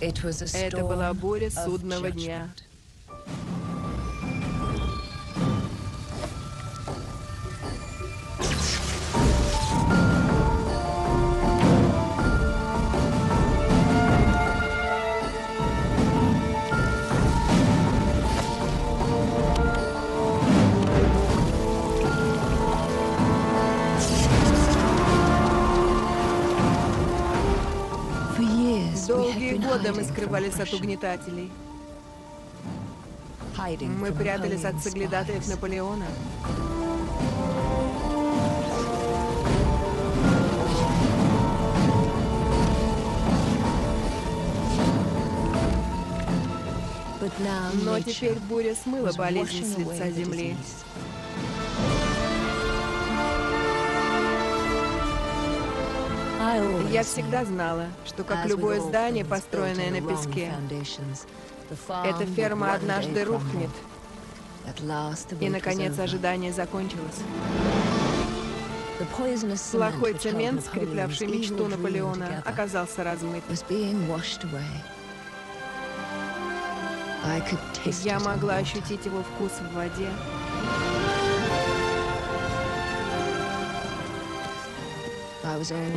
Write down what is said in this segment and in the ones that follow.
Это была буря судного дня. Долгие годы мы скрывались от угнетателей. Мы прятались от соглядатаев Наполеона. Но теперь буря смыла болезнь с лица земли. Я всегда знала, что, как любое здание, построенное на песке, эта ферма однажды рухнет. И, наконец, ожидание закончилось. Плохой цемент, скреплявший мечту Наполеона, оказался размыт. Я могла ощутить его вкус в воде.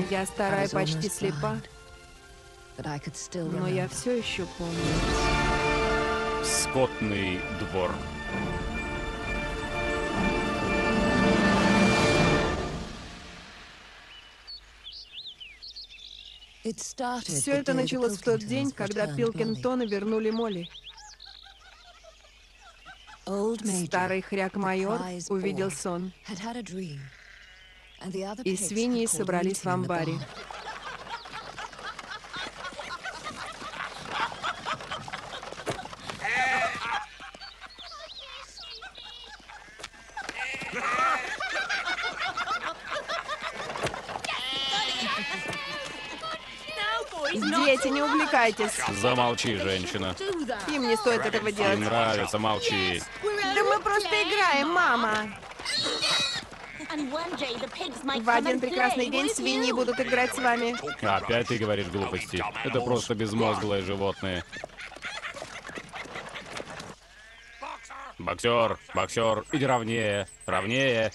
Я старая, почти слепа, но я все еще помню. Скотный двор. Все это началось в тот день, когда Пилкингтоны вернули Молли. Старый хряк-майор увидел сон. И свиньи собрались в амбаре. Дети, не увлекайтесь. Замолчи, женщина. Им не стоит этого делать. Им нравится, молчи. Да мы просто играем, мама. В один прекрасный день свиньи будут играть с вами. Опять ты говоришь глупости. Это просто безмозглое животное. Боксер, боксер, иди ровнее, ровнее.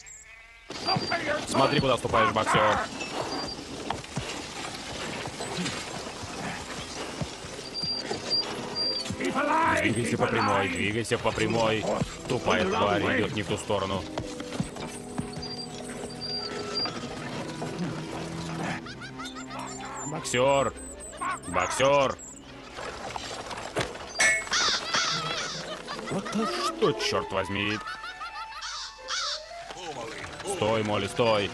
Смотри, куда ступаешь, боксер. Двигайся по прямой, двигайся по прямой. Тупая тварь идет не в ту сторону. Боксер! Боксер! Что, черт возьми? Стой, Молли, стой!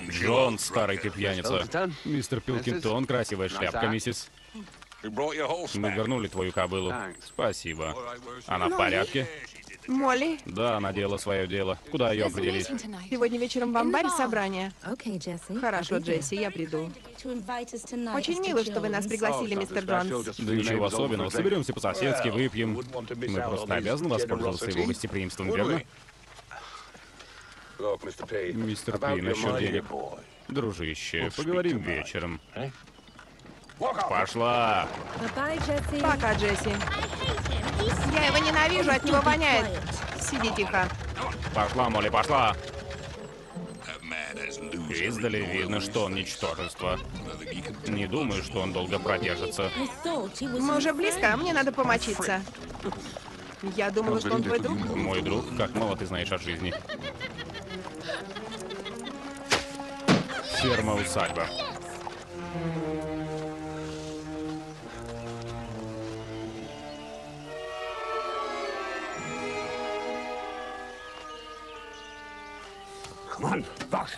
Джон, старый ты пьяница. Мистер Пилкингтон, красивая шляпка, миссис. Мы вернули твою кобылу. Спасибо. Она в порядке? Молли? Да, она делала свое дело. Куда ее определить? Сегодня вечером в амбаре собрание. Хорошо, Джесси, я приду. Очень мило, что вы нас пригласили, мистер Джонс. Да ничего особенного. Соберемся по-соседски, выпьем. Мы просто обязаны воспользоваться его гостеприимством, верно? Мистер Пи, насчет денег. Дружище, поговорим вечером. Пошла! Пока, Джесси. Я его ненавижу, от него воняет. Сиди тихо. Пошла, Молли, пошла! Издали видно, что он ничтожество. Не думаю, что он долго продержится. Мы уже близко, а мне надо помочиться. Я думала, что он твой друг. Мой друг? Как мало ты знаешь о жизни. Ферма-усадьба.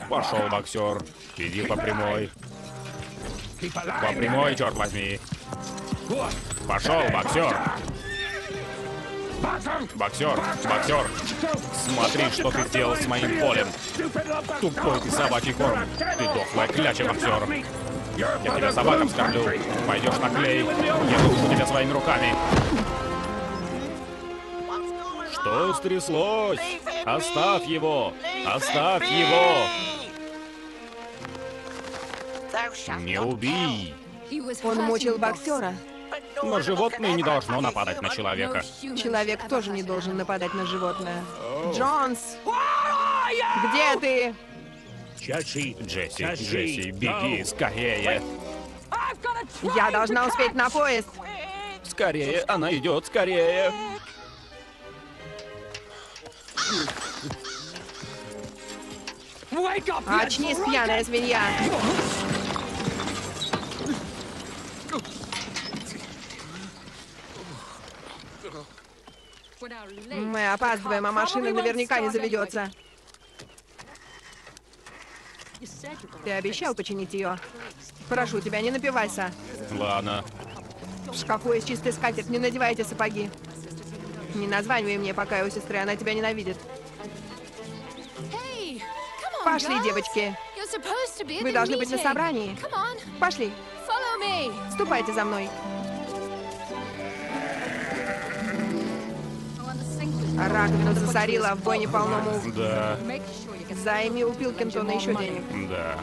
Пошел, боксер. Иди по прямой. По прямой, черт возьми. Пошел, боксер. Боксер, боксер. Смотри, что ты сделал с моим полем. Тупой ты собачий корм. Ты дохлая кляча, боксер. Я тебя собакам скормлю. Пойдешь на клей. Я душу тебя своими руками. Что стряслось? Оставь его! Оставь его! Не убей! Он мучил боксера. Но животное не должно нападать на человека. Человек тоже не должен нападать на животное. Джонс! Где ты? Джесси, беги, скорее! Я должна успеть на поезд. Скорее, она идет, скорее! Очнись, пьяная свинья! Мы опаздываем, а машина наверняка не заведется. Ты обещал починить ее. Прошу тебя, не напивайся. Ладно. В шкафу есть чистый скатерть, не надевайте сапоги. Не названивай мне, пока я у сестры, она тебя ненавидит. Пошли, девочки. Вы должны быть на собрании. Пошли. Ступайте за мной. Раковину засорила, а в бойне полно мух. Да. Займи у Пилкинтона еще денег. Да.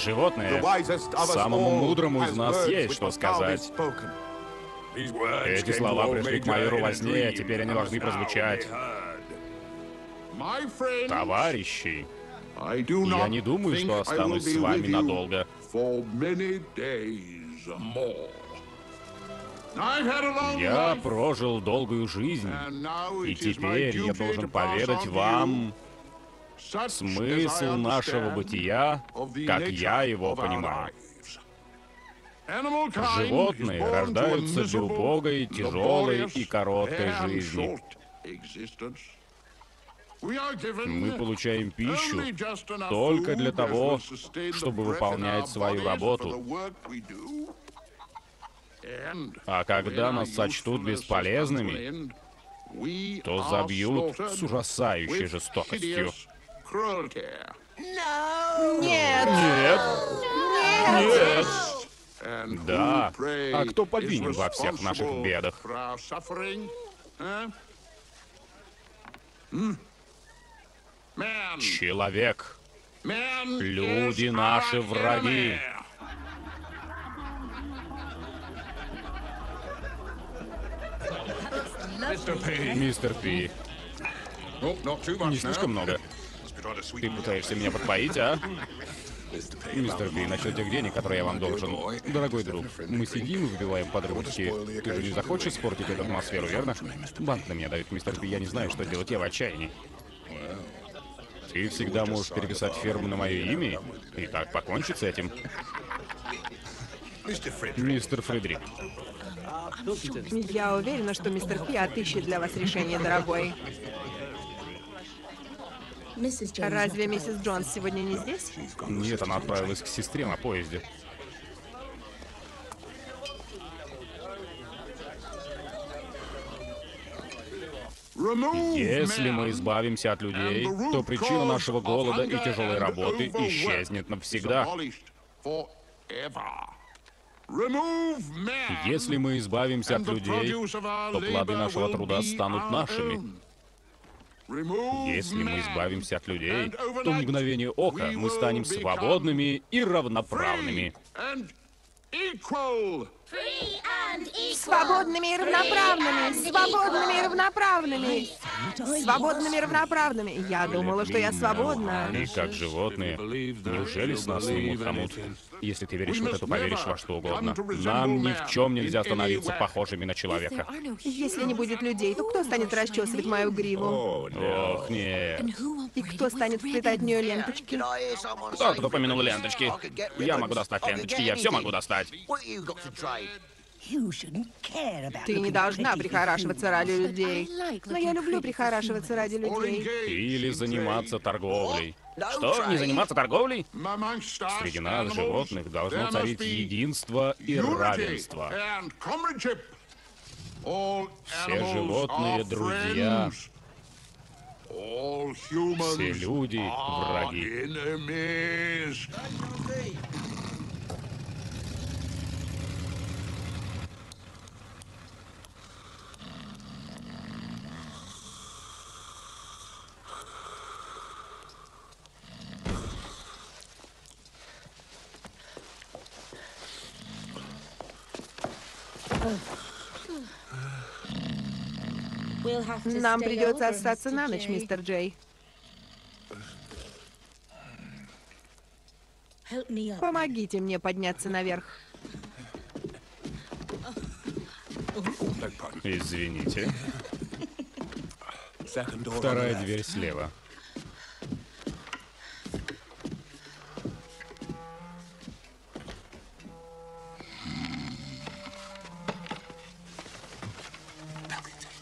Животные, самому мудрому из нас есть что сказать. Эти слова пришли к майору во сне, а теперь они должны прозвучать. Товарищи, я не думаю, что останусь с вами надолго. Я прожил долгую жизнь, и теперь я должен поведать вам смысл нашего бытия, как я его понимаю. Животные рождаются для убогой, тяжелой и короткой жизни. Мы получаем пищу только для того, чтобы выполнять свою работу. А когда нас сочтут бесполезными, то забьют с ужасающей жестокостью. Нет! Нет! Нет! Да. А кто повинен во всех наших бедах? Человек. Люди наши враги. Мистер Пи. Не слишком много. Ты пытаешься меня подпоить, а? Мистер Пи, насчет тех денег, которые я вам должен. Дорогой друг, мы сидим и выпиваем под рюмочки. Ты же не захочешь испортить эту атмосферу, верно? Банк на меня давит, мистер Пи, я не знаю, что делать, я в отчаянии. Ты всегда можешь переписать ферму на мое имя, и так покончить с этим. Мистер Фредерик. Я уверена, что мистер Пи отыщет для вас решение, дорогой. Разве миссис Джонс сегодня не здесь? Нет, она отправилась к сестре на поезде. Если мы избавимся от людей, то причина нашего голода и тяжелой работы исчезнет навсегда. Если мы избавимся от людей, то плоды нашего труда станут нашими. Если мы избавимся от людей, то в мгновение ока мы станем свободными и равноправными. Свободными и равноправными! Свободными и равноправными! Свободными и равноправными! Я думала, что я свободна. Они как животные. Неужели с нас снимут хомут? Если ты веришь в это, то поверишь во что угодно. Нам ни в чем нельзя становиться похожими на человека. Если не будет людей, то кто станет расчесывать мою гриву? Ох, нет. И кто станет вплетать в нее ленточки? Кто упомянул ленточки? Я могу достать ленточки, я все могу достать. Ты не должна прихорашиваться ради людей. Но я люблю прихорашиваться ради людей. Или заниматься торговлей. Что, не заниматься торговлей? Среди нас, животных, должно царить единство и равенство. Все животные — друзья. Все люди — враги. Нам придется остаться на ночь, мистер Джей. Помогите мне подняться наверх. Извините. Вторая дверь слева.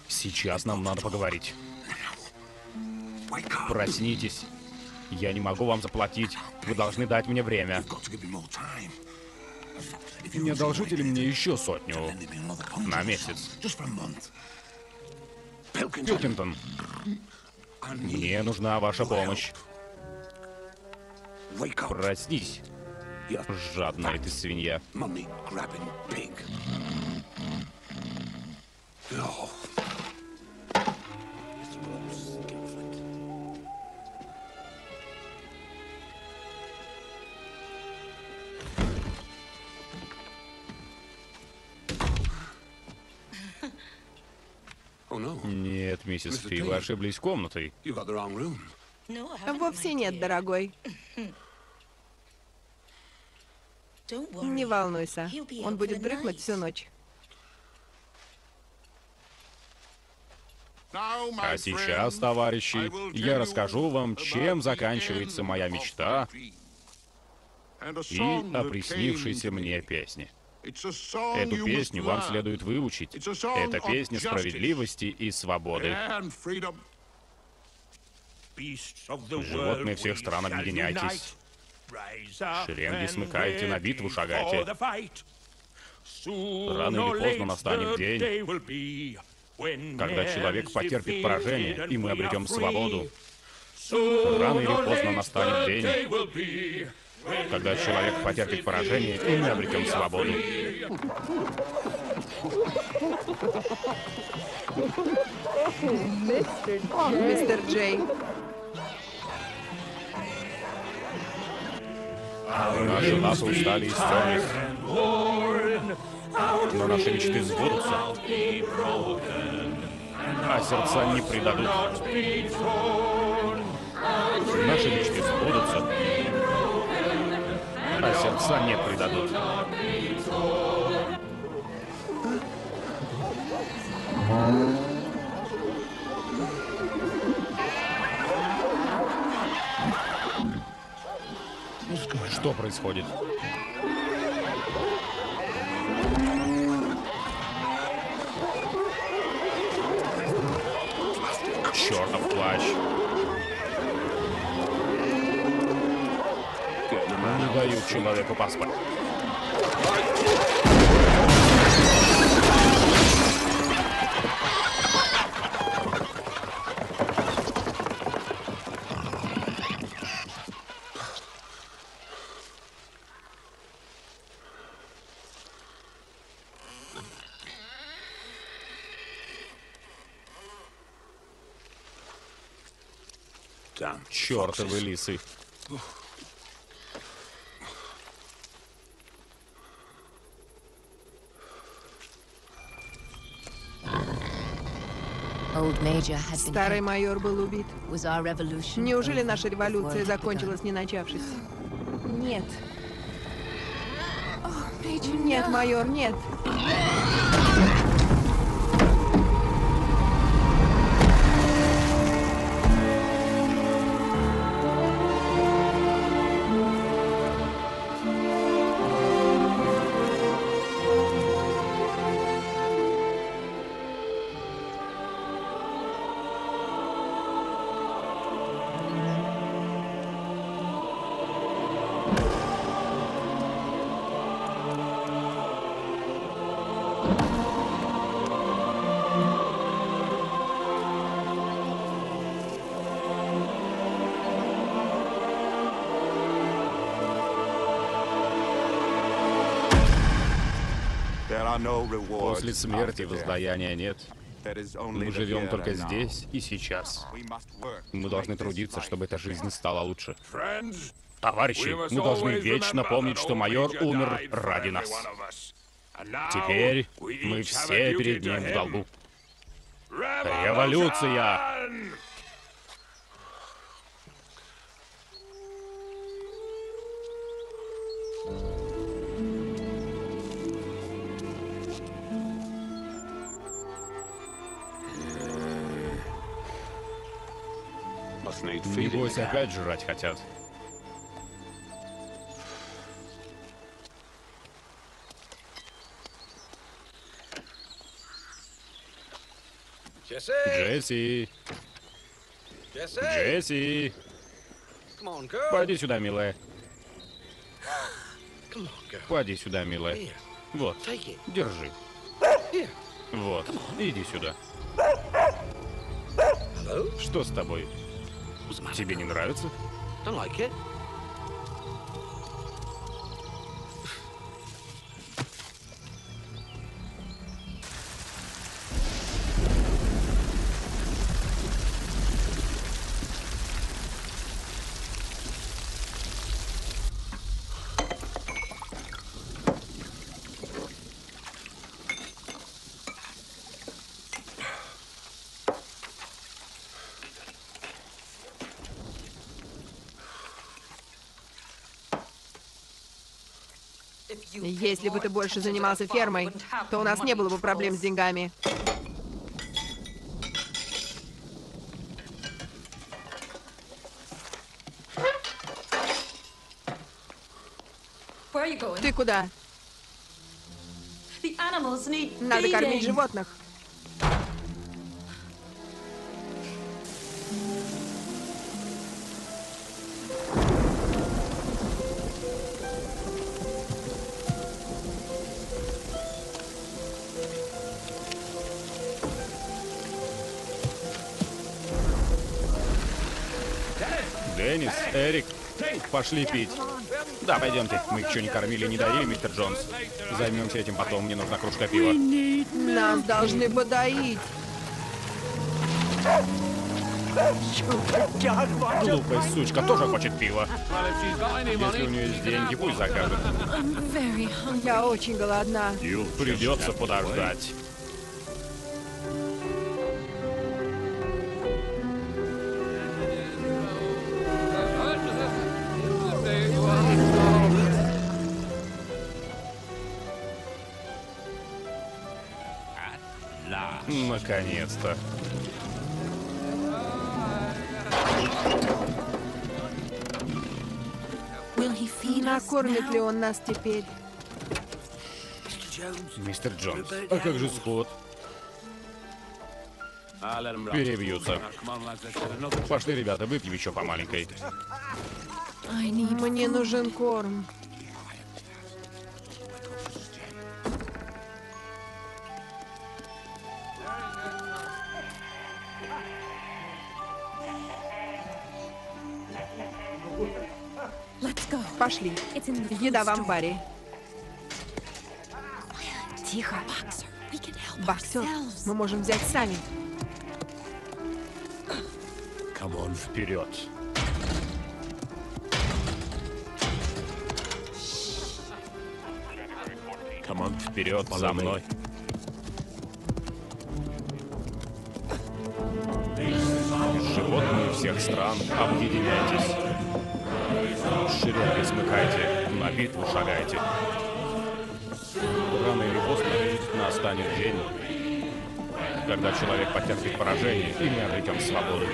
Сейчас нам надо поговорить. Проснитесь. Я не могу вам заплатить. Вы должны дать мне время. Не одолжите ли мне еще 100 на месяц? Пилкингтон, мне нужна ваша помощь. Проснись, жадная ты свинья. Нет, миссис Фи, вы ошиблись комнатой. Вовсе нет, дорогой. Не волнуйся, он будет дрыхнуть всю ночь. А сейчас, товарищи, я расскажу вам, чем заканчивается моя мечта и о приснившейся мне песне. Эту песню вам следует выучить. Это песня справедливости и свободы. Животные всех стран, объединяйтесь. Шеренги смыкайте, на битву шагайте. Рано или поздно настанет день, когда человек потерпит поражение, и мы обретем свободу. Рано или поздно настанет день, когда человек потерпит поражение, и мы обретем свободу. Мистер Джей. Наши лапы устали и стерлись. Но наши мечты сбудутся, а сердца не предадут. Наши мечты сбудутся, а сердца не предадут. Что происходит? Чёртов плащ. Не дают человеку поспать. Чёртовы лисы. Старый майор был убит. Неужели наша революция закончилась, не начавшись? Нет. Нет, майор, нет. После смерти воздаяния нет. Мы живем только здесь и сейчас. Мы должны трудиться, чтобы эта жизнь стала лучше. Товарищи, мы должны вечно помнить, что майор умер ради нас. Теперь мы все перед ним в долгу. Революция! Небось, опять жрать хотят. Джесси! Джесси! Пойди сюда, милая. Пойди сюда, милая. Вот, держи. Вот, иди сюда. Что с тобой? Тебе не нравится? Если бы ты больше занимался фермой, то у нас не было бы проблем с деньгами. Ты куда? Надо кормить животных. Деннис, Эрик, пошли пить. Да, пойдемте. Мы их еще не кормили, не доили, мистер Джонс. Займемся этим потом, мне нужна кружка пива. Нас должны подоить. Глупая сучка тоже хочет пива. Если у нее есть деньги, пусть закажет. Я очень голодна. Придется подождать. Наконец-то. Накормит ли он нас теперь? Мистер Джонс, а как же сход? Перебьются. Пошли, ребята, выпьем еще по маленькой. Мне нужен корм. Пошли. Еда в амбаре. Тихо. Боксер, мы можем взять сами. Вперед. Вперед, за мной. всех стран, объединяйтесь. Шеренги смыкайте, на битву шагайте. Рано или поздно настанет день, когда человек потерпит поражение, и мы обретем свободу.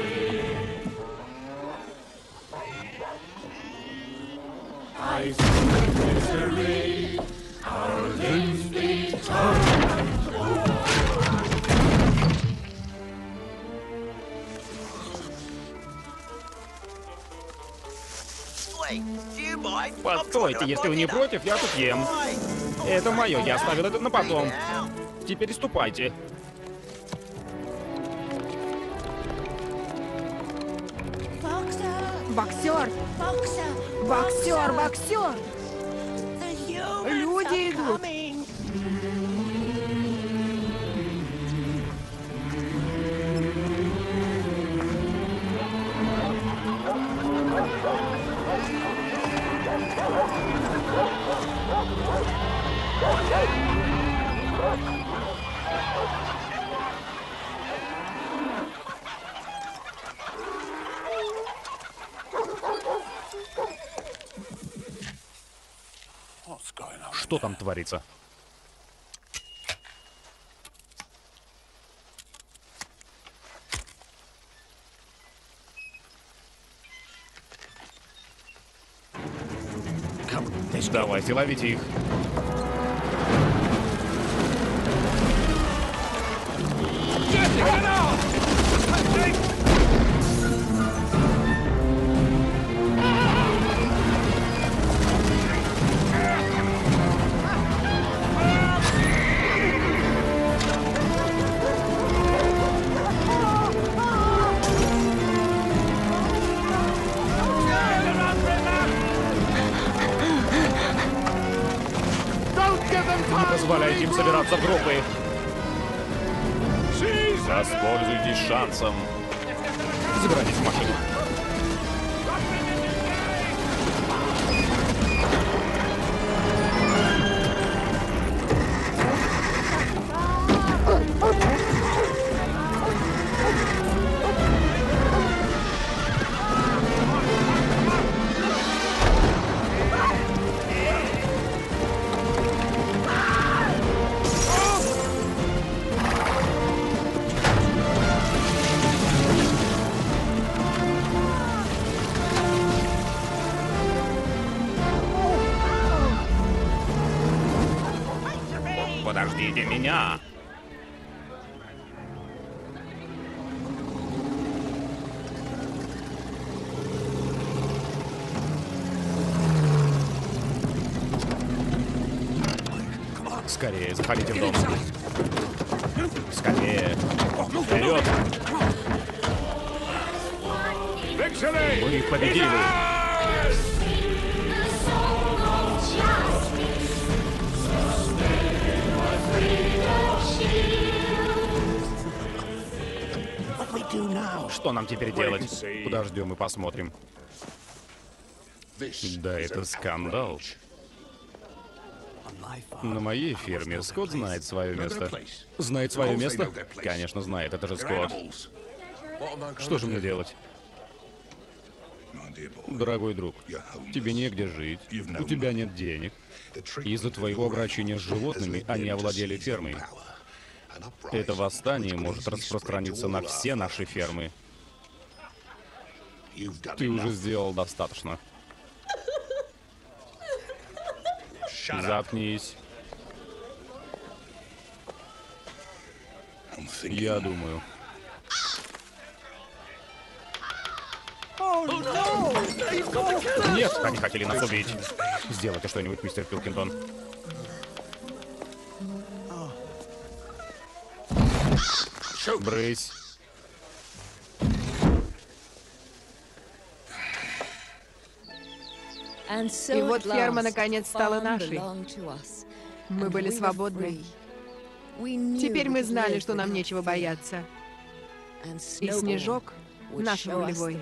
Постойте, если вы не против, я тут ем. Это мое, я оставил это на потом. Теперь ступайте. Боксер! Боксер! Боксер! Люди идут! Что там творится? Давайте, ловите их. Не позволяйте им собираться в группы. Воспользуйтесь шансом. Забирайтесь в машину. Подождите меня! Скорее, заходите в дом. Скорее. Вперед! Вы победили! Что нам теперь делать? Подождем и посмотрим. Да, это скандал. На моей ферме Скотт знает свое место. Знает свое место? Конечно, знает. Это же Скотт. Что же мне делать? Дорогой друг, тебе негде жить, у тебя нет денег. Из-за твоего обращения с животными они овладели фермой. Это восстание может распространиться на все наши фермы. Ты уже сделал достаточно. Заткнись. Я думаю. Нет, они хотели нас убить. Сделайте что-нибудь, мистер Пилкингтон. Брысь. И вот ферма наконец стала нашей. Мы были свободны. Теперь мы знали, что нам нечего бояться. И Снежок наш рулевой.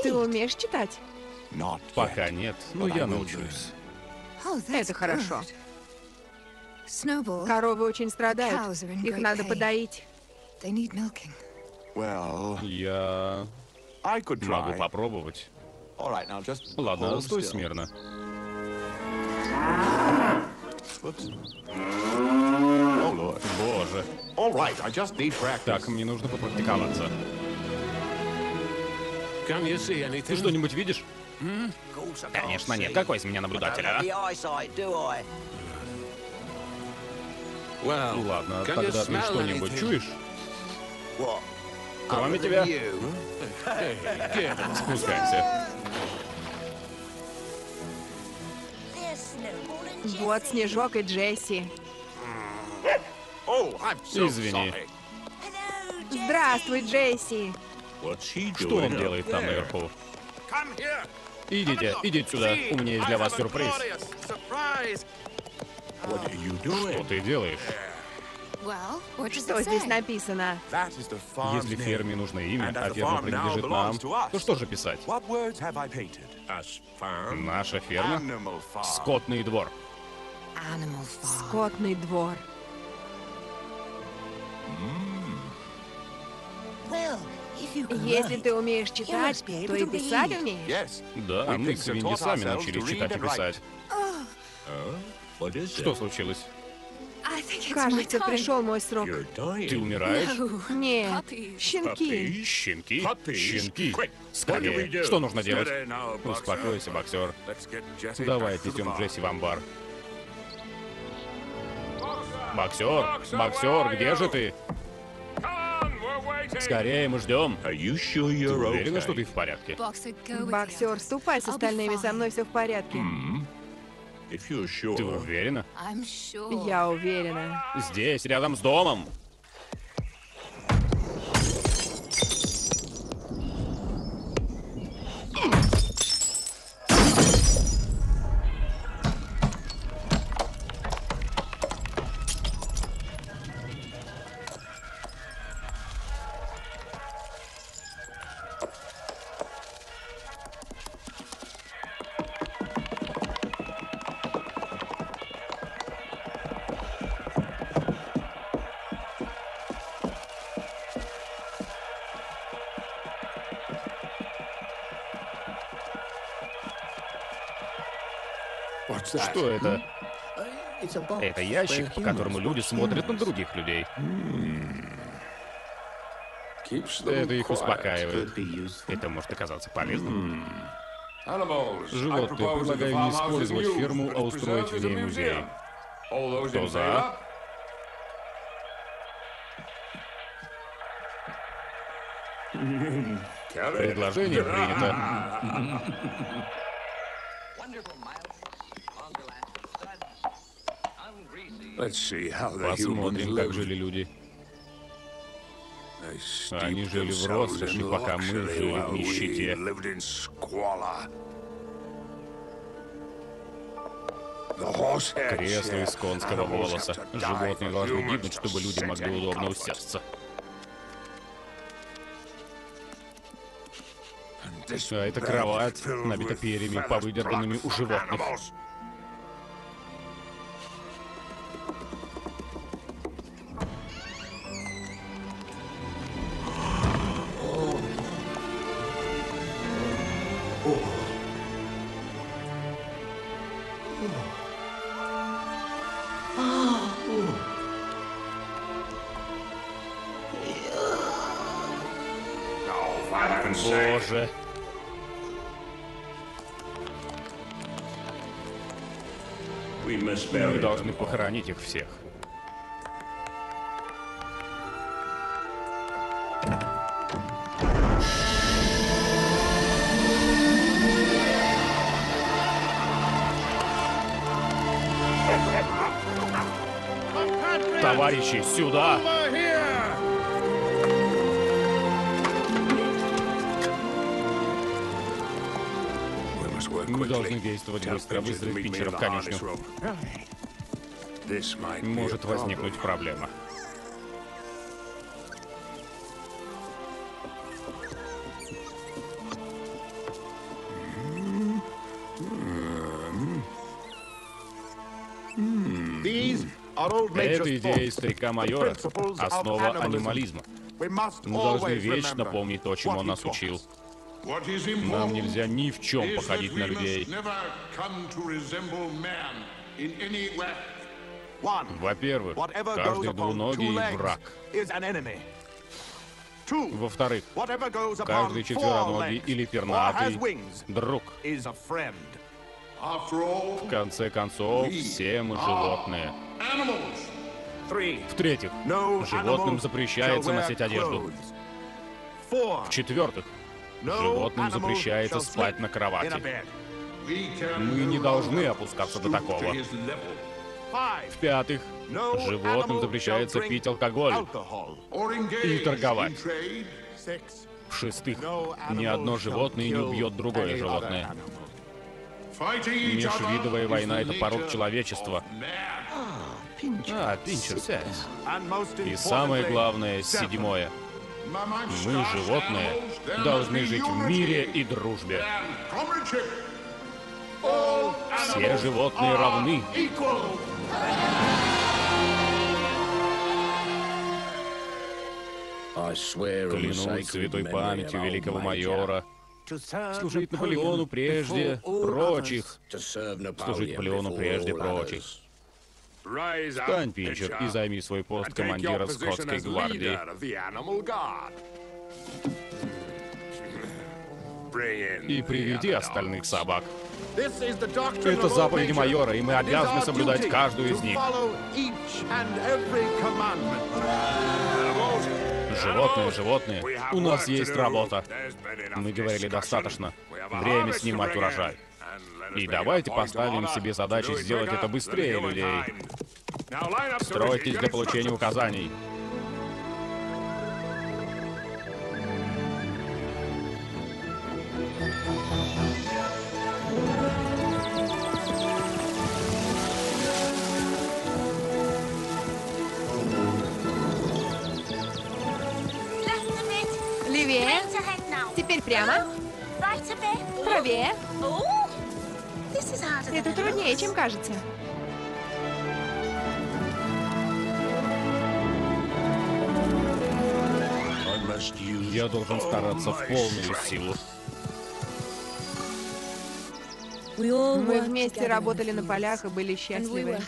Ты умеешь читать? Пока нет, но я научусь. Это хорошо. Коровы очень страдают. Их надо подоить. Я могу попробовать. Ладно, стой смирно. Боже. Так, мне нужно попрактиковаться. Ты что-нибудь видишь? Конечно нет. Какой из меня наблюдатель, а? Ладно, тогда ты что-нибудь чуешь? Кроме тебя? Спускайся. Вот Снежок и Джесси. Извини. Здравствуй, Джесси. Что он делает там наверху? Идите сюда. У меня есть для вас сюрприз. Что ты делаешь? Что здесь написано? Если ферме нужно имя, а ферма принадлежит нам, то что же писать? Наша ферма? Скотный двор. Скотный двор. Если ты умеешь читать, то и писать умеешь. Да, мы с Винди сами научились читать и писать. Что случилось? Кажется, пришел мой срок. Ты умираешь? Нет, щенки. Щенки? Щенки? Скорее. Что нужно делать? Успокойся, боксер. Давай отнесем Джесси в амбар. Боксер? Боксер, где же ты? Скорее, мы ждем. Ты уверена, что ты в порядке? Боксер, ступай с остальными, со мной все в порядке. Ты уверена? Я уверена. Здесь, рядом с домом. Что это? Это ящик, по которому люди смотрят на других людей. Это их успокаивает. Это может оказаться полезным. Животные, предлагаю не использовать ферму, а устроить в ней музей. Кто за? Предложение принято. Посмотрим, как жили люди. Они жили в роскоши, пока мы жили в нищете. Кресло из конского волоса. Животные должны гибнуть, чтобы люди могли удобно усесться. А это кровать, набита перьями, повыдерганными у животных. Боже. Мы должны похоронить их всех. Товарищи, сюда! Мы должны действовать быстро, вызвать Пинчера в конюшню. Может возникнуть проблема. Это идея старика-майора, основа анимализма. Мы должны вечно помнить то, чему он нас учил. Нам нельзя ни в чем походить на людей. Во-первых, каждый двуногий враг. Во-вторых, каждый четвероногий или пернатый друг. В конце концов, все мы животные. В-третьих, животным запрещается носить одежду. В-четвертых, животным запрещается спать на кровати. Мы не должны опускаться до такого. В-пятых, животным запрещается пить алкоголь и торговать. В-шестых, ни одно животное не убьет другое животное. Межвидовая война — это порок человечества. Пинчер, сядь. И самое главное, седьмое. Мы, животные, должны жить в мире и дружбе. Все животные равны. Клянусь святой памятью великого майора служить Наполеону прежде прочих. Служить Наполеону прежде прочих. Встань, Пинчер, и займи свой пост командира Скотской гвардии. И приведи остальных собак. Это заповеди майора, и мы обязаны соблюдать каждую из них. Животные, у нас есть работа. Мы говорили достаточно. Время снимать урожай. И давайте поставим себе задачу сделать это быстрее людей. Стройтесь для получения указаний. Левее. Теперь прямо. Правее. Это труднее, чем кажется. Я должен стараться в полную силу. Мы вместе работали на полях и были счастливы.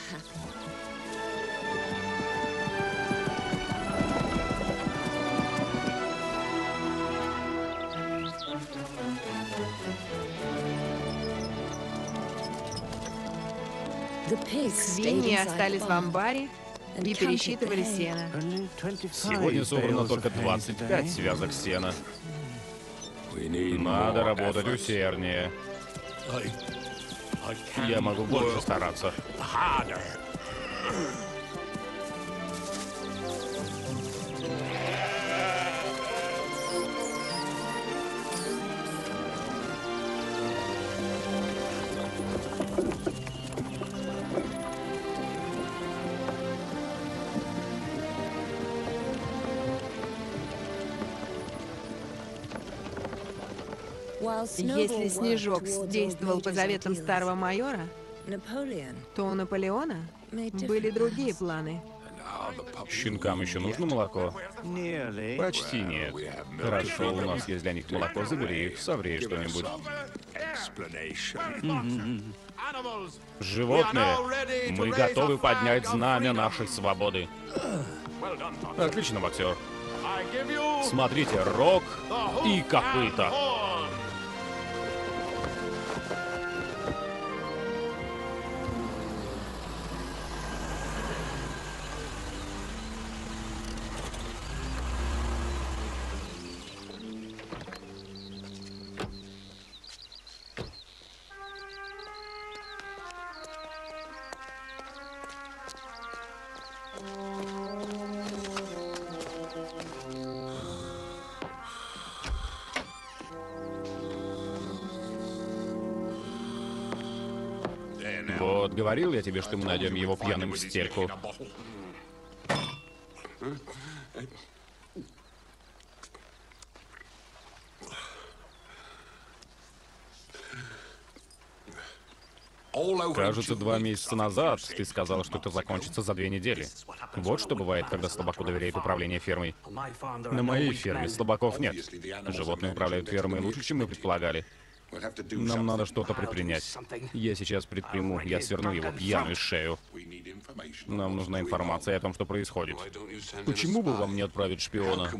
Свиньи остались в амбаре и пересчитывали сено. Сегодня собрано только 25 связок сена. Надо работать усерднее. Я могу больше стараться. Если Снежок действовал по заветам старого майора, то у Наполеона были другие планы. Щенкам еще нужно молоко? Почти нет. Хорошо, у нас есть для них молоко. Забери их, соврей что-нибудь. Животные, мы готовы поднять знамя нашей свободы. Отлично, боксер. Смотрите, рог и копыта. Вот, говорил я тебе, что мы найдем его пьяным в стельку. Кажется, 2 месяца назад ты сказал, что это закончится за 2 недели. Вот что бывает, когда слабаку доверяет управление фермой. На моей ферме слабаков нет. Животные управляют фермой лучше, чем мы предполагали. Нам надо что-то предпринять. Я сейчас предприму, я сверну его пьяную шею. Нам нужна информация о том, что происходит. Почему бы вам не отправить шпиона?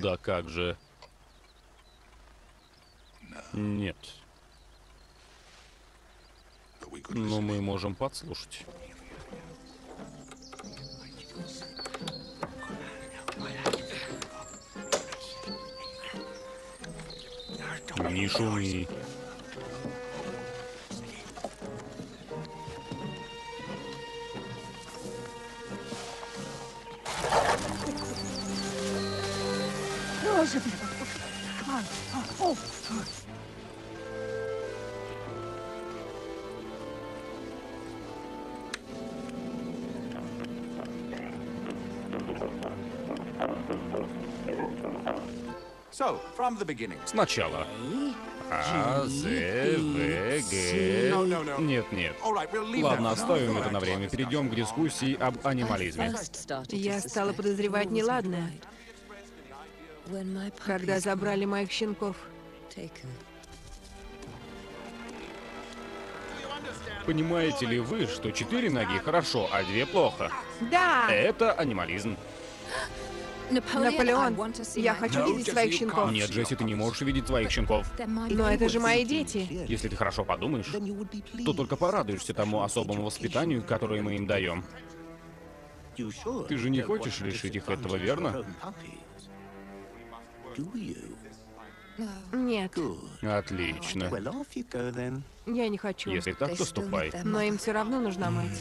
Да как же... Нет. Но мы можем подслушать. Не шуми. Сначала. А, З, В, Г... Нет, нет. Ладно, оставим это на время. Перейдем к дискуссии об анимализме. Я стала подозревать неладное, когда забрали моих щенков. Понимаете ли вы, что 4 ноги хорошо, а 2 плохо? Да! Это анимализм. Наполеон, я хочу видеть своих щенков. Нет, Джесси, ты не можешь видеть своих щенков. Но это же мои дети. Если ты хорошо подумаешь, то только порадуешься тому особому воспитанию, которое мы им даем. Ты же не хочешь лишить их этого, верно? Нет, Отлично. я не хочу. Если так, то ступай. Но им все равно нужна мать.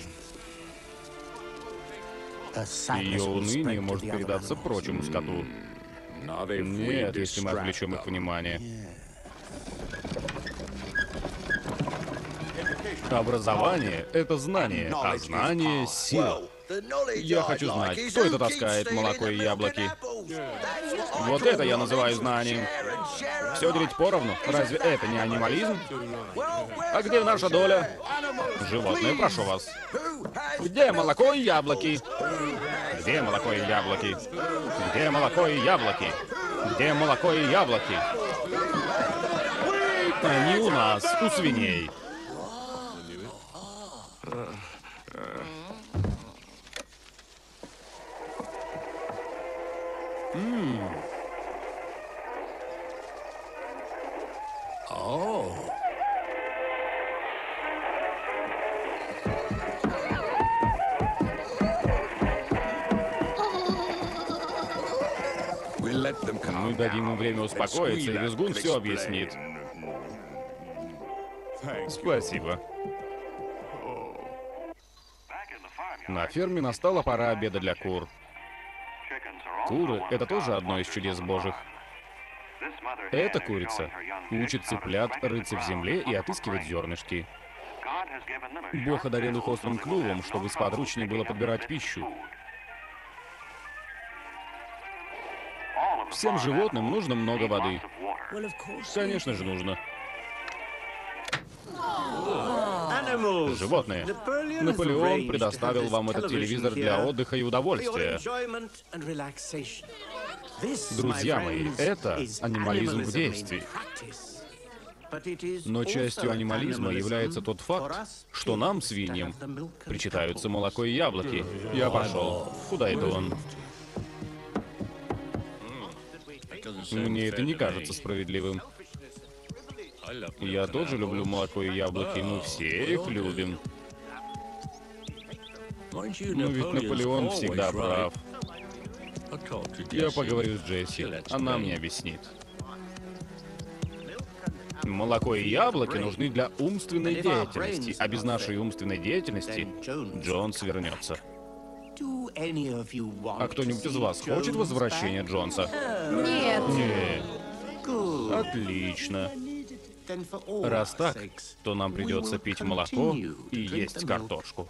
Ее уныние может передаться прочему скоту. Нет, если мы отвлечем их внимание. Образование — это знание, а знание — сила. Я хочу знать, кто это таскает молоко и яблоки. Вот это я называю знанием. Все делить поровну? Разве это не анимализм? А где наша доля? Животные, прошу вас. Где молоко и яблоки? Где молоко и яблоки? Где молоко и яблоки? Где молоко и яблоки? Они у нас, у свиней. Мы дадим им время успокоиться, и визгун все объяснит. Спасибо. На ферме настала пора обеда для кур. Куры — это тоже одно из чудес Божьих. Эта курица учит цыплят рыться в земле и отыскивать зернышки. Бог одарил их острым клювом, чтобы сподручнее было подбирать пищу. Всем животным нужно много воды. Конечно же, нужно. Животные. Наполеон предоставил вам этот телевизор для отдыха и удовольствия. Друзья мои, это анимализм в действии. Но частью анимализма является тот факт, что нам, свиньям, причитаются молоко и яблоки. Я пошел. Куда это он? Мне это не кажется справедливым. Я тоже люблю молоко и яблоки, мы все их любим. Но ведь Наполеон всегда прав. Я поговорю с Джесси, она мне объяснит. Молоко и яблоки нужны для умственной деятельности, а без нашей умственной деятельности Джонс вернется. А кто-нибудь из вас хочет возвращения Джонса? Нет. Нет. Отлично. Раз так, то нам придется пить молоко и есть картошку.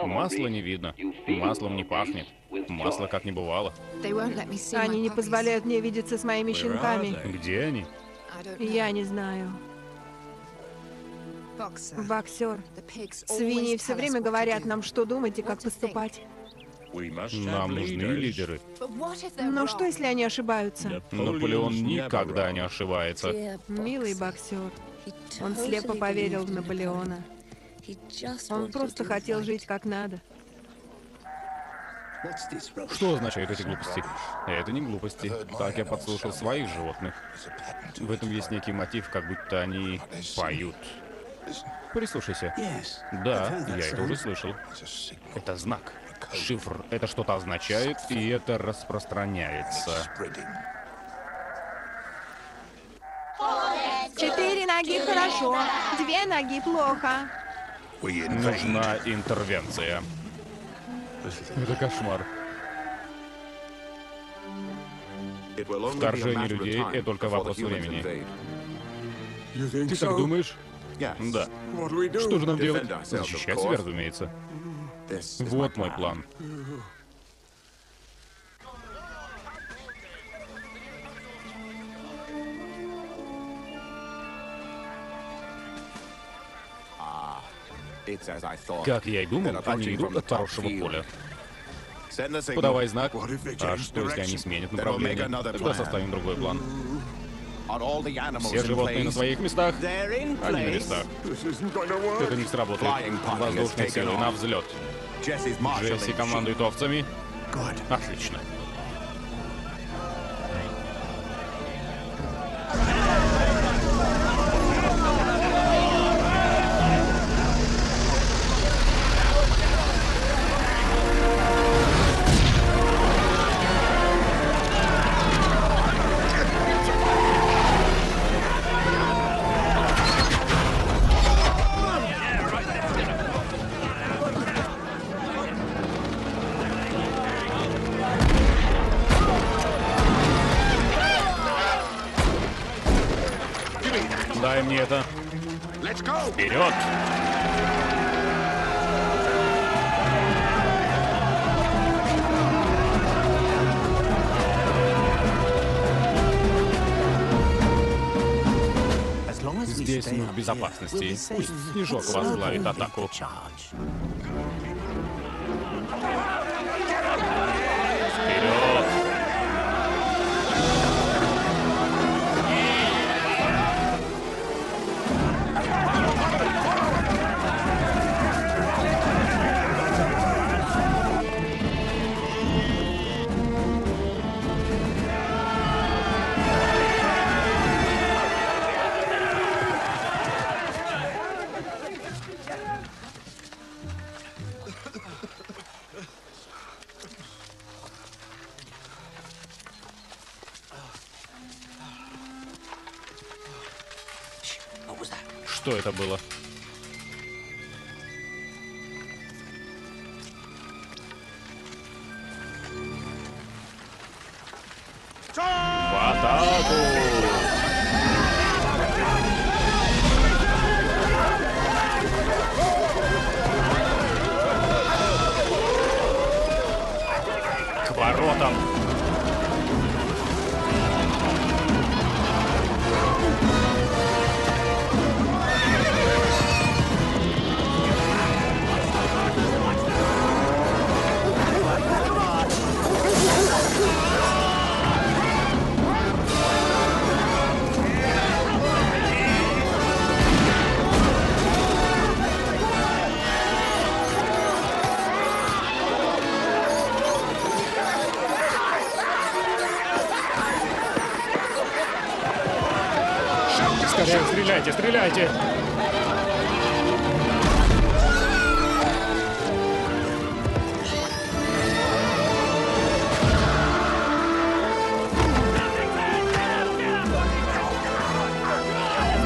Масла не видно. Маслом не пахнет. Масла как не бывало. Они не позволяют мне видеться с моими щенками. Где они? Я не знаю. Боксер. Свиньи все время говорят нам, что думать и как поступать. Нам нужны лидеры. Но что, если они ошибаются? Наполеон никогда не ошибается. Милый боксер. Он слепо поверил в Наполеона. Он просто хотел жить как надо. Что означают эти глупости? Это не глупости. Так я подслушал своих животных. В этом есть некий мотив, как будто они поют. Прислушайся. Да, я это уже слышал. Это знак. Шифр. Это что-то означает, и это распространяется. 4 ноги хорошо, 2 ноги плохо. Нужна интервенция. Это кошмар. Вторжение людей — это только вопрос времени. Ты так думаешь? Да. Что же нам делать? Защищать себя, разумеется. Вот мой план. Как я и думал, они идут от хорошего поля. Подавай знак. А что, если они сменят направление? Тогда составим другой план. Все животные на своих местах. Они на местах. Это не сработает. Воздушные силы на взлет. Джесси командует овцами. Отлично. Дай мне это. Вперед! Здесь мы в безопасности. Пусть Снежок возглавит атаку. Вперед! Что это было? В атаку! К воротам! Скорее, стреляйте, стреляйте!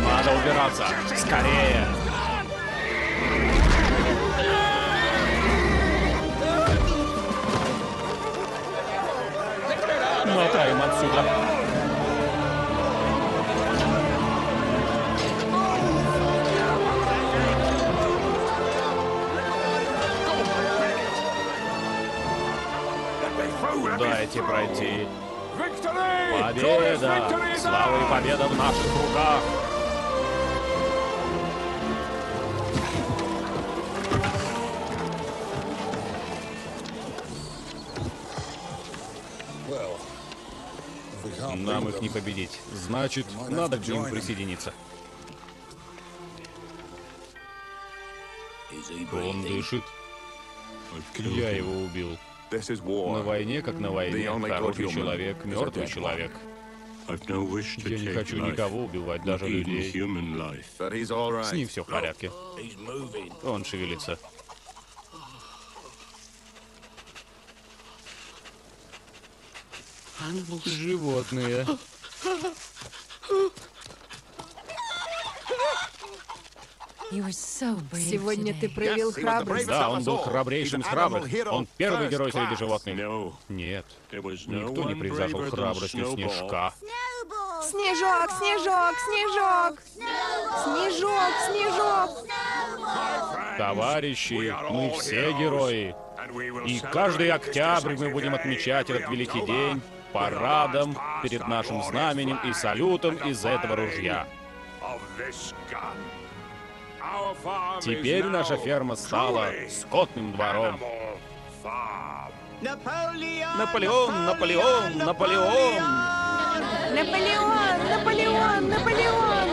Надо убираться! Скорее! Мотаем отсюда! Дайте пройти. Победа! Слава и победа в наших руках! Нам их не победить. Значит, надо к ним присоединиться. Он дышит. Я его убил. На войне, как на войне, хороший человек, мертвый человек. Я не хочу никого убивать, даже людей. С ним все в порядке. Он шевелится. Животные. Сегодня ты проявил храбрость. Да, он был храбрейшим из храбрых. Он первый герой среди животных. Нет, никто не превзошел храбростью Снежка. Снежок, Снежок, Снежок! Снежок, Снежок! Товарищи, мы все герои. И каждый октябрь мы будем отмечать этот великий день парадом перед нашим знаменем и салютом из этого ружья. Теперь наша ферма стала скотным двором. Наполеон, Наполеон, Наполеон! Наполеон, Наполеон, Наполеон!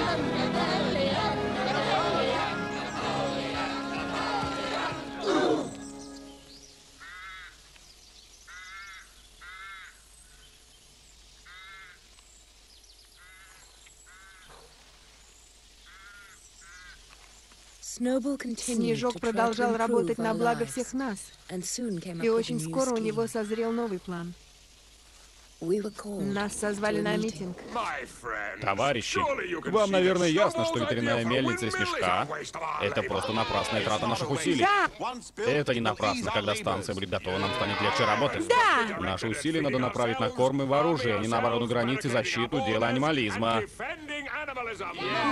Снежок продолжал работать на благо всех нас, и очень скоро у него созрел новый план. Нас созвали на митинг. Товарищи, вам, наверное, ясно, что ветряная мельница Снежка — это просто напрасная трата наших усилий. Да! Это не напрасно. Когда станция будет готова, нам станет легче работать. Да! Наши усилия надо направить на корм и вооружение, на оборону границ и защиту дела анимализма.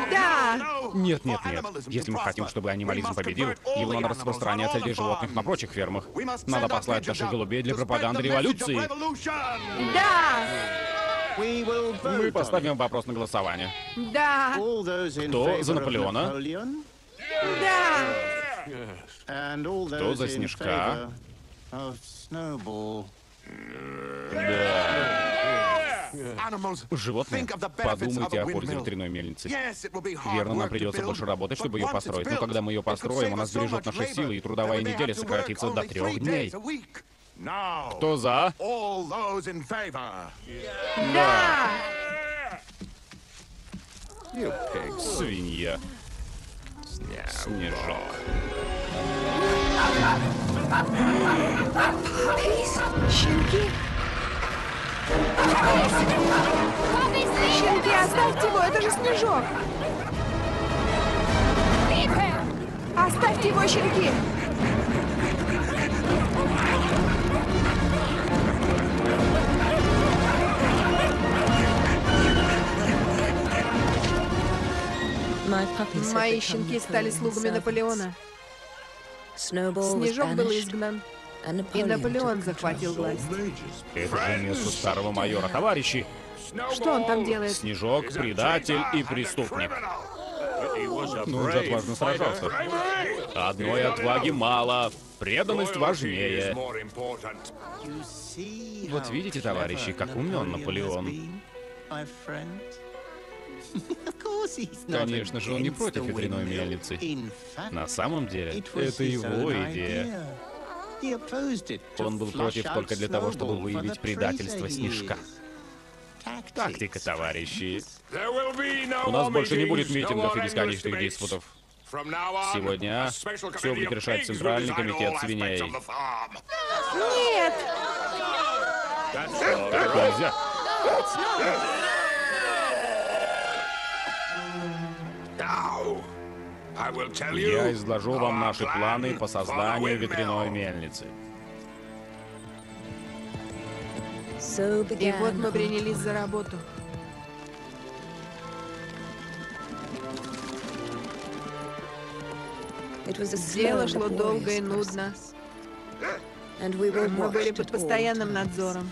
Да! Нет, нет, нет. Если мы хотим, чтобы анимализм победил, его надо распространять среди животных на прочих фермах. Надо послать наших голубей для пропаганды революции. Да! Мы поставим вопрос на голосование. Да! Кто за Наполеона? Да! Кто за Снежка? Животные, подумайте о пользе ветряной мельницы. Верно, нам придется больше работать, чтобы ее построить. Но когда мы ее построим, она сбережет наши силы, и трудовая неделя сократится до 3 дней. Кто за? Да! Свинья. Снежок. Щенки! Щенки, оставьте его, это же Снежок! Оставьте его, щенки! Мои щенки стали слугами Наполеона. Снежок был изгнан, и Наполеон захватил власть. Это же место старого майора. Товарищи, Что он там делает? Снежок — предатель и преступник. Но он же отважно сражался. Одной отваги мало. Преданность важнее. Вот видите, товарищи, как умен Наполеон. Конечно же, он не против ветряной мельницы. На самом деле, это его идея. Он был против только для того, чтобы выявить предательство Снежка. Тактика, товарищи. У нас больше не будет митингов и бесконечных диспутов. Сегодня все будет решать Центральный комитет свиней. Нет! Так нельзя. Я изложу вам наши планы по созданию ветряной мельницы. И вот мы принялись за работу. Дело шло долго и нудно. Мы были под постоянным надзором.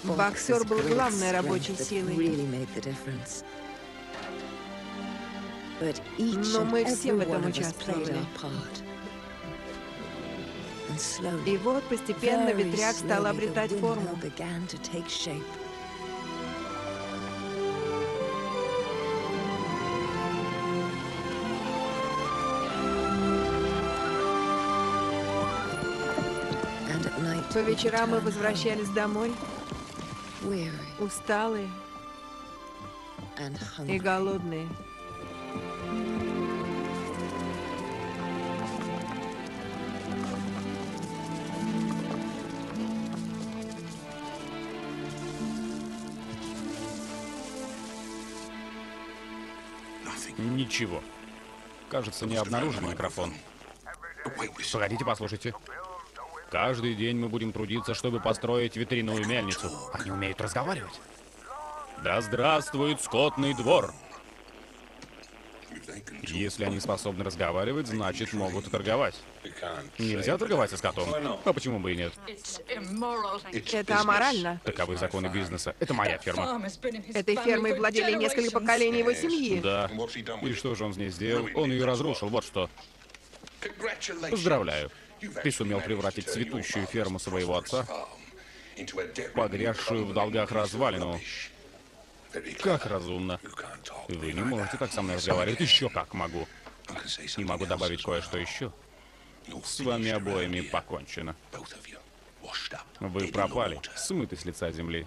Боксер был главной рабочей силой. Но мы все в этом участвовали. И вот постепенно ветряк стал обретать форму. По вечерам мы возвращались домой, усталые и голодные. Ничего. Кажется, не обнаружен микрофон. Погодите, послушайте. Каждый день мы будем трудиться, чтобы построить ветряную мельницу. Они умеют разговаривать. Да здравствует скотный двор! Если они способны разговаривать, значит, могут торговать. Нельзя торговать со скотом. А почему бы и нет? Это аморально. Таковы законы бизнеса. Это моя ферма. Этой фермой владели несколько поколений его семьи. Да. И что же он с ней сделал? Он ее разрушил, вот что. Поздравляю. Ты сумел превратить цветущую ферму своего отца в погрязшую в долгах развалину. Как разумно. Вы не можете так со мной разговаривать. Еще как могу. И могу добавить кое-что еще. С вами обоими покончено. Вы пропали, смыты с лица земли.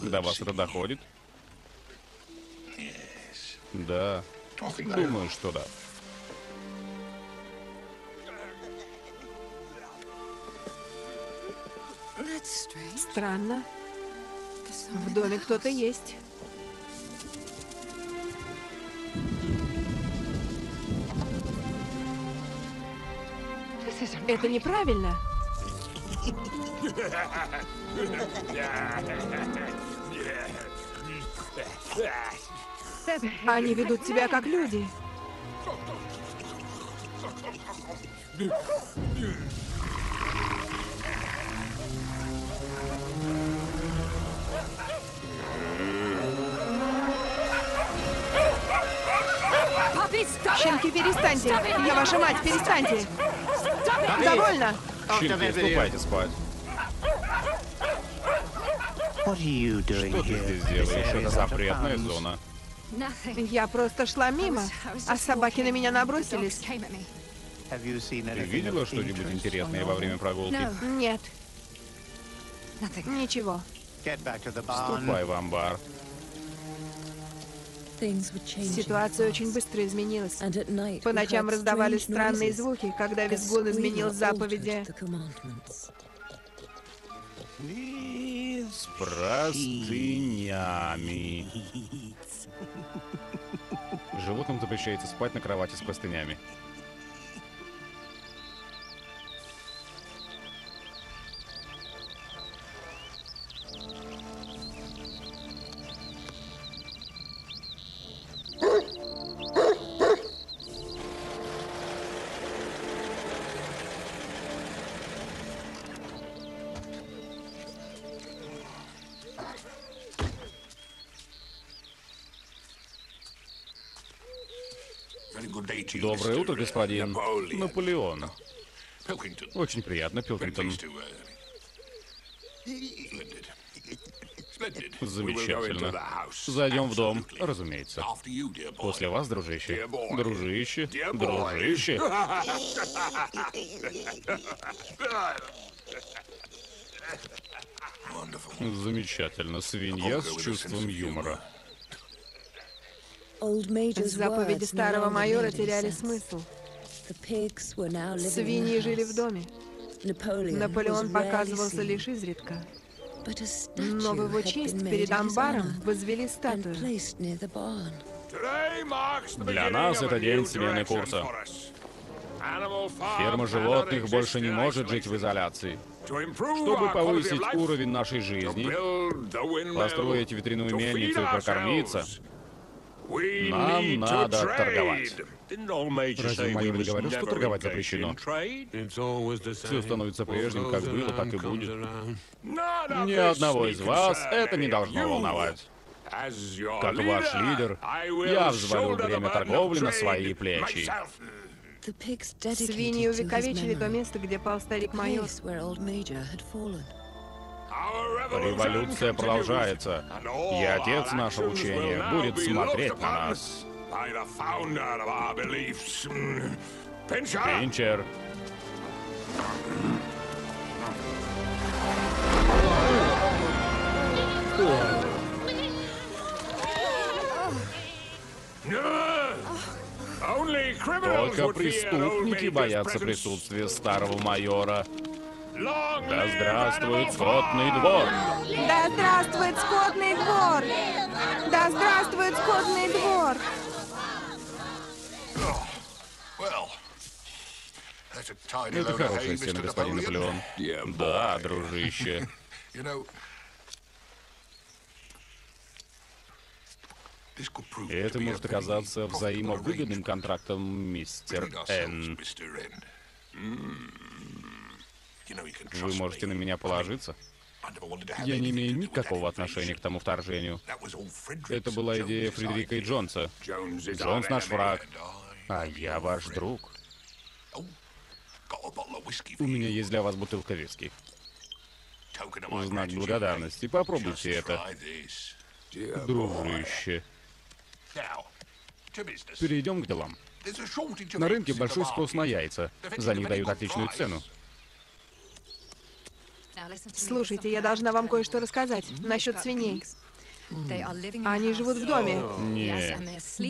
До вас это доходит? Да. Думаю, что да. Странно. В доме кто-то есть. Это неправильно. Они ведут себя как люди. Щенки, перестаньте! Я ваша мать, перестаньте! Довольно! Щенки, ступайте спать. Что ты здесь делаешь? Это запретная зона. Я просто шла мимо, а собаки на меня набросились. Ты видела что-нибудь интересное во время прогулки? Нет. Ничего. Ступай в амбар. Ситуация очень быстро изменилась. По ночам раздавались странные звуки, когда визгун изменил заповеди. С простынями. Животным запрещается спать на кровати с простынями. Доброе утро, господин Наполеон. Очень приятно, Пилкингтон. Замечательно. Зайдем в дом, разумеется. После вас, дружище. Дружище, дружище. Замечательно. Свинья с чувством юмора. Заповеди старого майора теряли смысл. Свиньи жили в доме. Наполеон показывался лишь изредка. Но в его честь перед амбаром возвели статую. Для нас это день смены курса. Ферма животных больше не может жить в изоляции. Чтобы повысить уровень нашей жизни, построить ветряную мельницу и прокормиться, Нам надо торговать. Разве майор не говорил, что торговать запрещено? Все становится прежним, как было, так и будет. Ни одного из вас это не должно волновать. Как ваш лидер, я взвалю бремя торговли на свои плечи. Свиньи увековечили то место, где пал старик-майор. Революция продолжается, и отец нашего учения будет смотреть на нас. Пинчер. Только преступники боятся присутствия старого майора. Да здравствует скотный двор! Да здравствует скотный двор! Да здравствует скотный двор! Это хорошая стена, господин Наполеон. Да, дружище. Это может оказаться взаимовыгодным контрактом, мистер Н. Вы можете на меня положиться? Я не имею никакого отношения к тому вторжению. Это была идея Фредерика и Джонса. Джонс наш враг, а я ваш друг. У меня есть для вас бутылка виски. В знак благодарности. Попробуйте это, дружище. Перейдем к делам. На рынке большой спрос на яйца. За них дают отличную цену. Слушайте, я должна вам кое-что рассказать насчет свиней. Они живут в доме. Нет.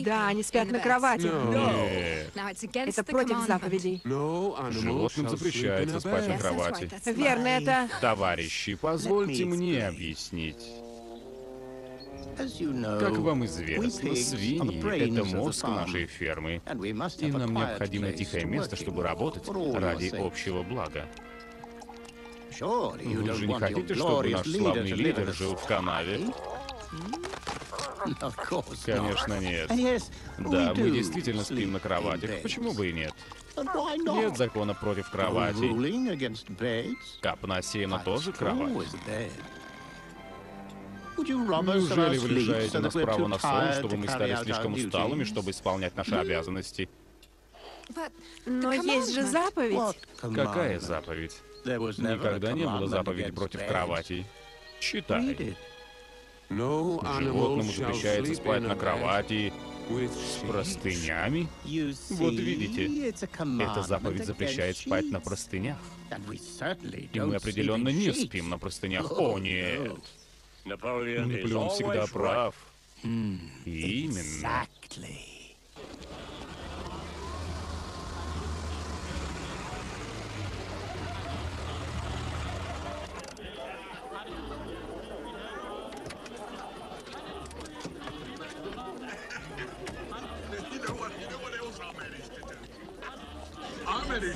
Да, они спят на кровати. Нет. Это против заповедей. Животным запрещается спать на кровати. Верно, это... Товарищи, позвольте мне объяснить. Как вам известно, свиньи — это мозг нашей фермы, и нам необходимо тихое место, чтобы работать ради общего блага. Вы же не хотите, чтобы наш славный лидер жил в канаве? Конечно, нет. Да, мы действительно спим на кроватях. Почему бы и нет? Нет закона против кроватей. Капна сена тоже кровать. Неужели вы лишаете нас права на сон, чтобы мы стали слишком усталыми, чтобы исполнять наши обязанности? Но есть же заповедь. Какая заповедь? Никогда не было заповеди против кроватей. Читай. Животному запрещается спать на кровати с простынями. Вот видите, эта заповедь запрещает спать на простынях. И мы определенно не спим на простынях. О, нет. Наполеон всегда прав. Именно.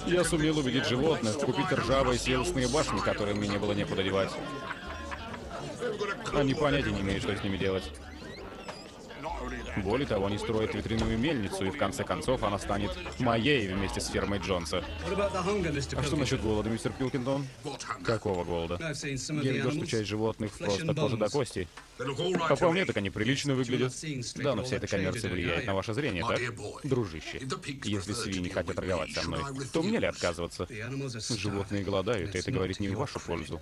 Я сумел убедить животных купить ржавые силосные башни, которые мне не было некуда девать. Они понятия не имеют, что с ними делать. Более того, они строят ветряную мельницу, и в конце концов она станет моей вместе с фермой Джонса. А что насчет голода, мистер Пилкингтон? Какого голода? Я видел, что часть животных просто кожа до кости. А по мне, так они прилично выглядят. Да, но вся эта коммерция влияет на ваше зрение, так? Дружище, если свиньи хотят торговать со мной, то мне ли отказываться? Животные голодают, и это говорит не в вашу пользу.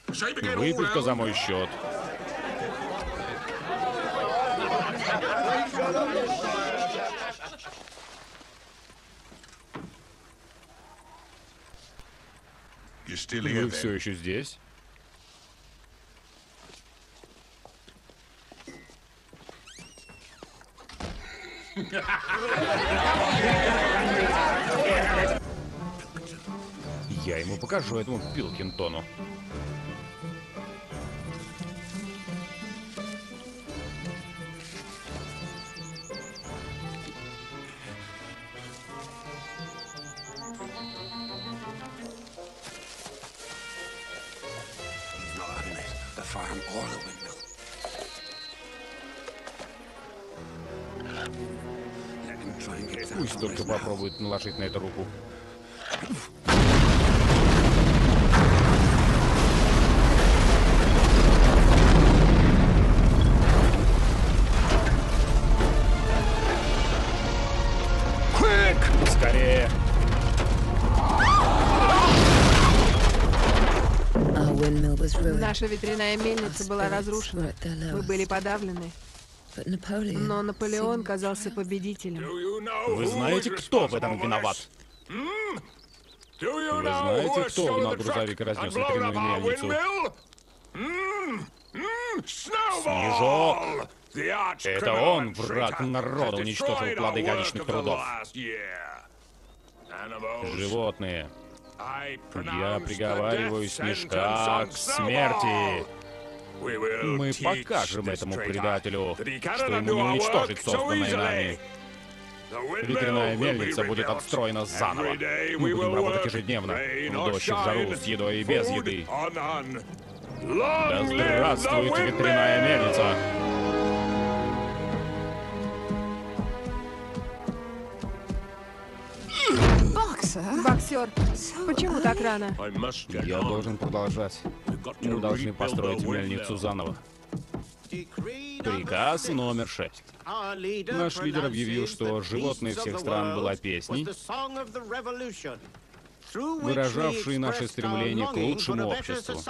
Выпивка за мой счет. Вы все еще здесь? Я ему покажу, этому Пилкингтону. Пусть только попробует наложить на это руку. Скорее! Наша ветряная мельница была разрушена. Мы были подавлены. Но Наполеон казался победителем. Вы знаете, кто в этом виноват? Вы знаете, кто угнал грузовик и разнес ветряную мельницу? Снежок! Это он, враг народа, уничтожил плоды годичных трудов. Животные. Я приговариваю Снежка к смерти. Мы покажем этому предателю, что ему не уничтожить созданное нами. Ветряная мельница будет отстроена заново. Мы будем работать ежедневно, в дождь и в жару, с едой и без еды. Да здравствует ветряная мельница! Боксер, почему так рано? Я должен продолжать. Мы должны построить мельницу заново. Приказ номер 6. Наш лидер объявил, что животные всех стран была песней, выражавшей наше стремление к лучшему обществу.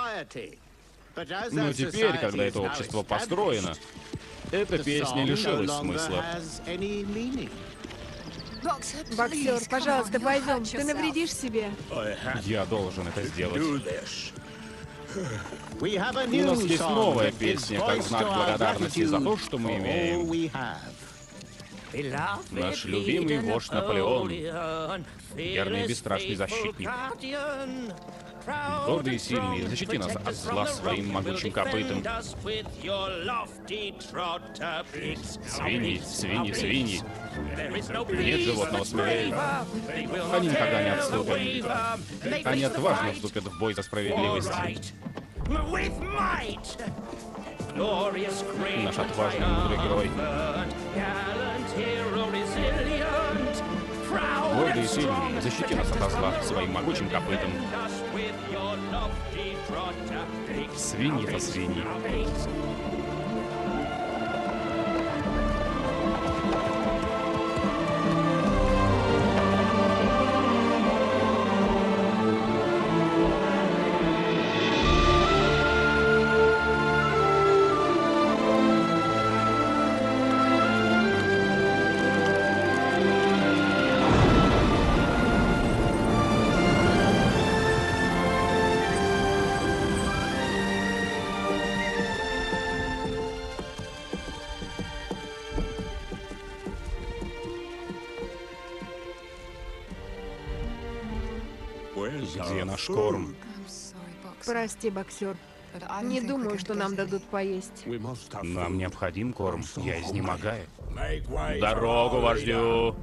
Но теперь, когда это общество построено, эта песня лишилась смысла. Боксер, пожалуйста, пойдем. Ты навредишь себе. Я должен это сделать. У нас есть новая песня, как знак благодарности за то, что мы имеем. Наш любимый вождь Наполеон, верный и бесстрашный защитник. Гордый и сильный, защити нас от зла своим могучим копытом. Свиньи, свиньи, свиньи. Нет животного смелее. Они никогда не отступят. Они отважно вступят в бой за справедливость. Наш отважный мудрый герой. Гордый и сильный, защити нас от зла своим могучим копытом. Свиньи-то свиньи. Где наш корм? Прости, боксер. Не думаю, что нам дадут поесть. Нам необходим корм. Я изнемогаю. Дорогу вождю!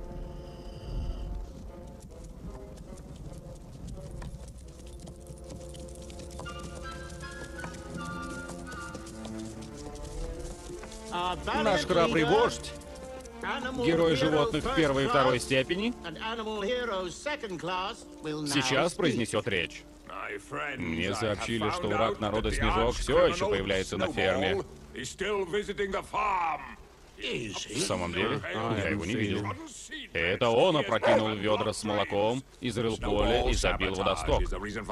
Наш храбрый вождь, герой животных первой и второй степени, сейчас произнесет речь. Мне сообщили, что враг народа Снежок все еще появляется на ферме. В самом деле, я его не видел. Это он опрокинул ведра с молоком, изрыл поле и забил водосток.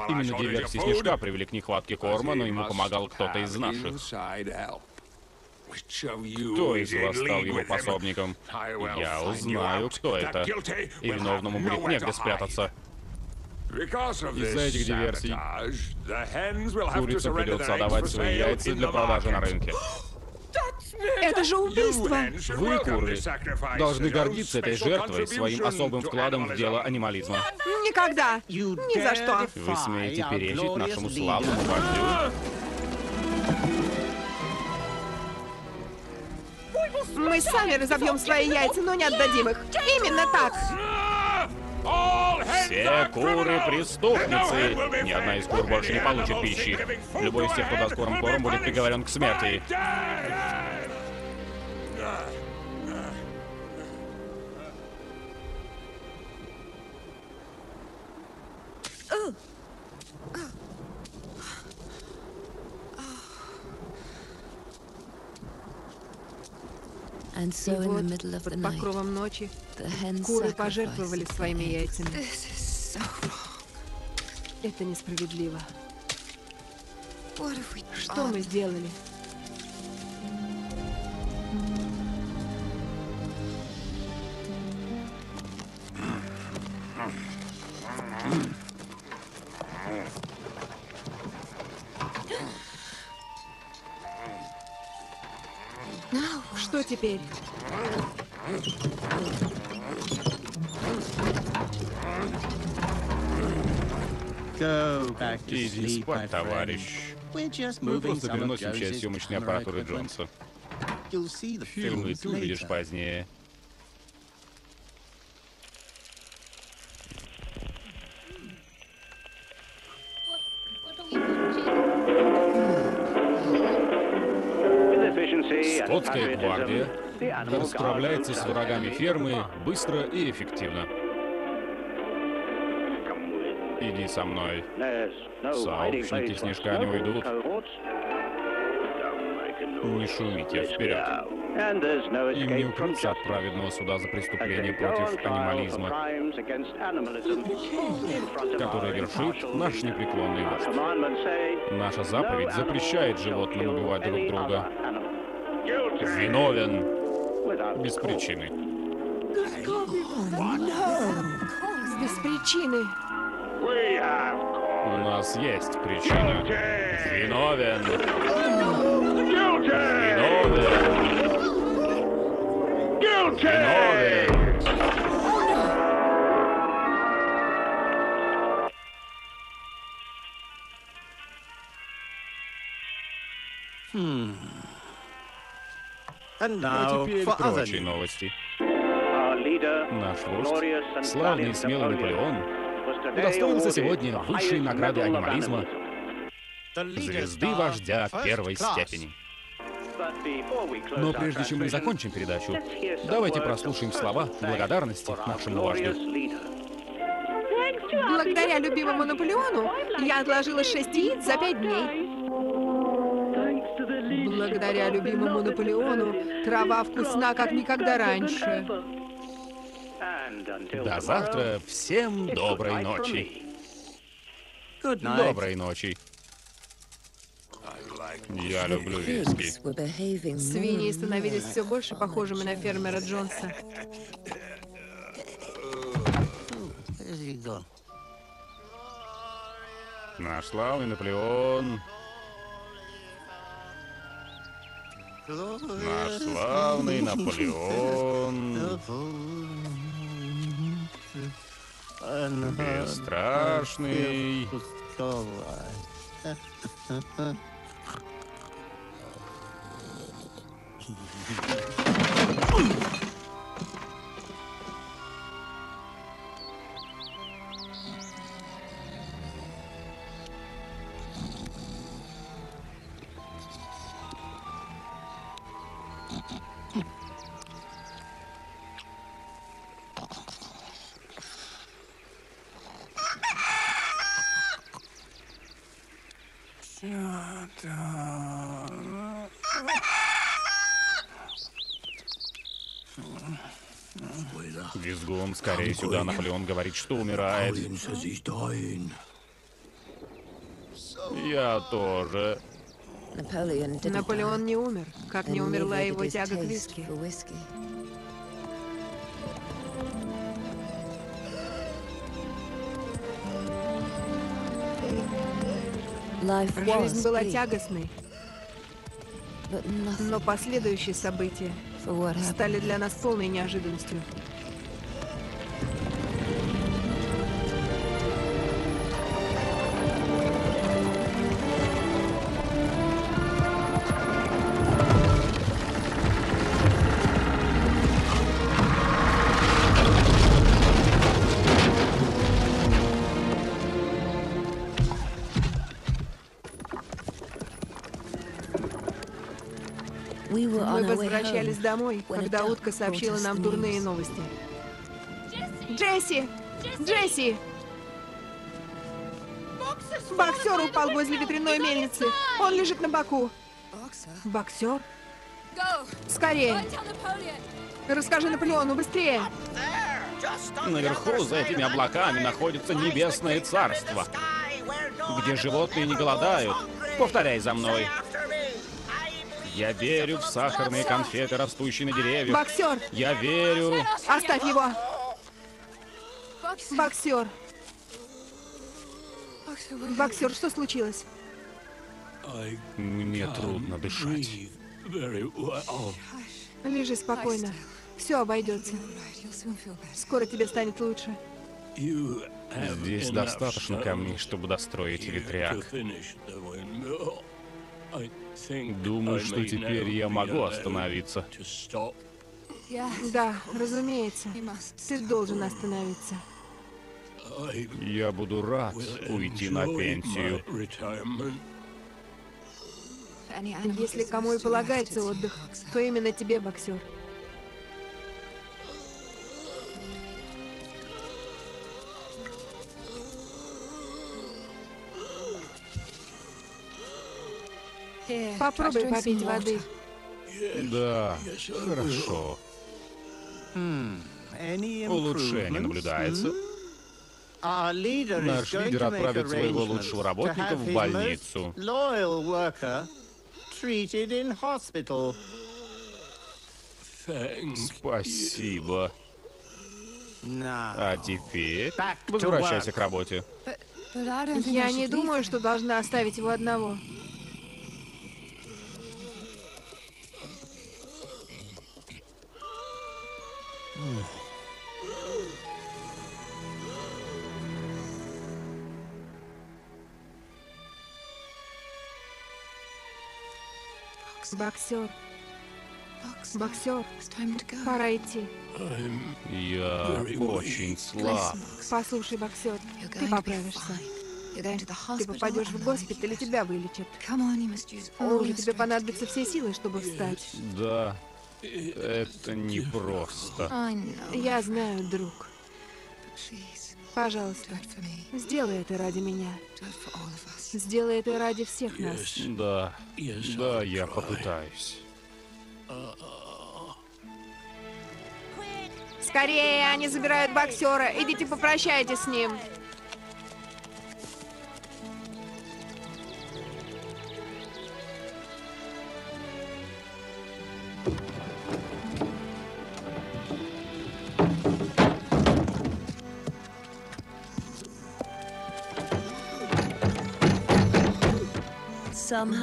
Именно диверсии Снежка привели к нехватке корма, но ему помогал кто-то из наших. Кто из вас стал его пособником? Я узнаю, кто это. И виновному будет негде спрятаться. Из-за этих диверсий курицам придется отдавать свои яйца для продажи на рынке. Это же убийство! Вы, куры, должны гордиться этой жертвой, своим особым вкладом в дело анимализма. Никогда! Ни за что! Вы смеете перечить нашему славному вождю? Мы сами разобьем свои яйца, но не отдадим их. Именно так! Все куры преступницы. Ни одна из кур больше не получит пищи. Любой из тех, кто даст курам корм, будет приговорен к смерти. И вот, под покровом ночи, куры пожертвовали своими яйцами. Это несправедливо. Что мы сделали? Что теперь? Иди спать, товарищ. Мы просто переносим часть съемочной аппаратуры Джонса. Фильмы ты увидишь позднее. Скотская гвардия расправляется с врагами фермы быстро и эффективно. Иди со мной. Сообщники снежка не уйдут. Не шумите, вперед. Им не укрыться от праведного суда за преступление против анимализма, который вершит наш непреклонный вождь. Наша заповедь запрещает животным убивать друг друга. Виновен без причины. Без причины. У нас есть причина. Виновен. Виновен. Виновен. А теперь прочие новости. Наш вождь, славный и смелый Наполеон, удостоился сегодня высшей награды анимализма — звезды вождя первой степени. Но прежде чем мы закончим передачу, давайте прослушаем слова благодарности нашему вождю. Благодаря любимому Наполеону я отложила 6 яиц за 5 дней. Благодаря любимому Наполеону трава вкусна, как никогда раньше. До завтра. Всем доброй ночи. Доброй ночи. Я люблю виски. Свиньи становились все больше похожими на фермера Джонса. Наш славный Наполеон. Наш славный Наполеон. Бесстрашный. Визгун, скорее сюда. Наполеон говорит, что умирает. Я тоже. Наполеон не умер, как не умерла его тяга к виски. Жизнь была тягостной, но последующие события стали для нас полной неожиданностью. Мы возвращались домой, когда утка сообщила нам дурные новости. Джесси! Джесси! Боксер упал возле ветряной мельницы. Он лежит на боку. Боксер? Скорее. Расскажи Наполеону, быстрее. Наверху, за этими облаками, находится небесное царство, где животные не голодают. Повторяй за мной. Я верю в сахарные конфеты, растущие на деревьях. Боксер! Я верю... Оставь его! Боксер! Боксер, что случилось? Мне трудно дышать. Лежи спокойно. Все обойдется. Скоро тебе станет лучше. Здесь достаточно камней, чтобы достроить ветряк. Думаю, что теперь я могу остановиться. Да, разумеется. Ты должен остановиться. Я буду рад уйти на пенсию. Если кому и полагается отдых, то именно тебе, боксер. Попробуй попить воды. Да, хорошо. Улучшение наблюдается. Наш лидер отправит своего лучшего работника в больницу. Спасибо. А теперь возвращайся к работе. Я не думаю, что должна оставить его одного. Боксер. Боксер, пора идти. Я очень слаб. Послушай, боксер, ты поправишься. Ты попадешь в госпиталь, и тебя вылечат. Ну, тебе понадобятся все силы, чтобы встать. Да, это непросто. Я знаю, друг. Пожалуйста, сделай это ради меня. Сделай это ради всех нас. Да, да, я попытаюсь. Скорее, они забирают боксера. Идите попрощайтесь с ним.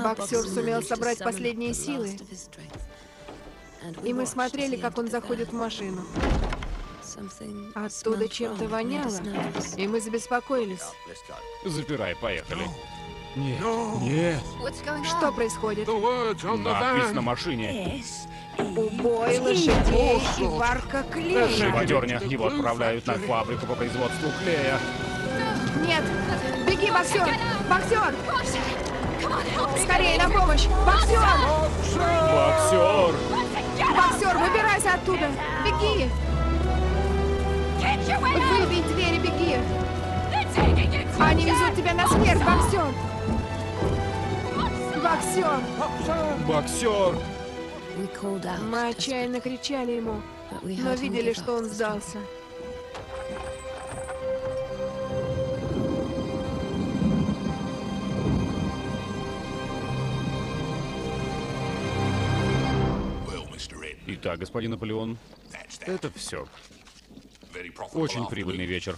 Боксер сумел собрать последние силы. И мы смотрели, как он заходит в машину. Оттуда чем-то воняло, и мы забеспокоились. Запирай, поехали. Нет, нет. Что происходит? Надпись на машине. Убой лошадей и варка клея. Живодерня. Его отправляют на фабрику по производству клея. Нет! Беги, боксер! Боксер! Скорее на помощь! Боксер! Боксер! Боксер, выбирайся оттуда! Беги! Выбей дверь и беги! Они везут тебя на смерть, боксер! Боксер! Боксер! Мы отчаянно кричали ему, но видели, что он сдался. Итак, господин Наполеон, это все. Очень прибыльный вечер.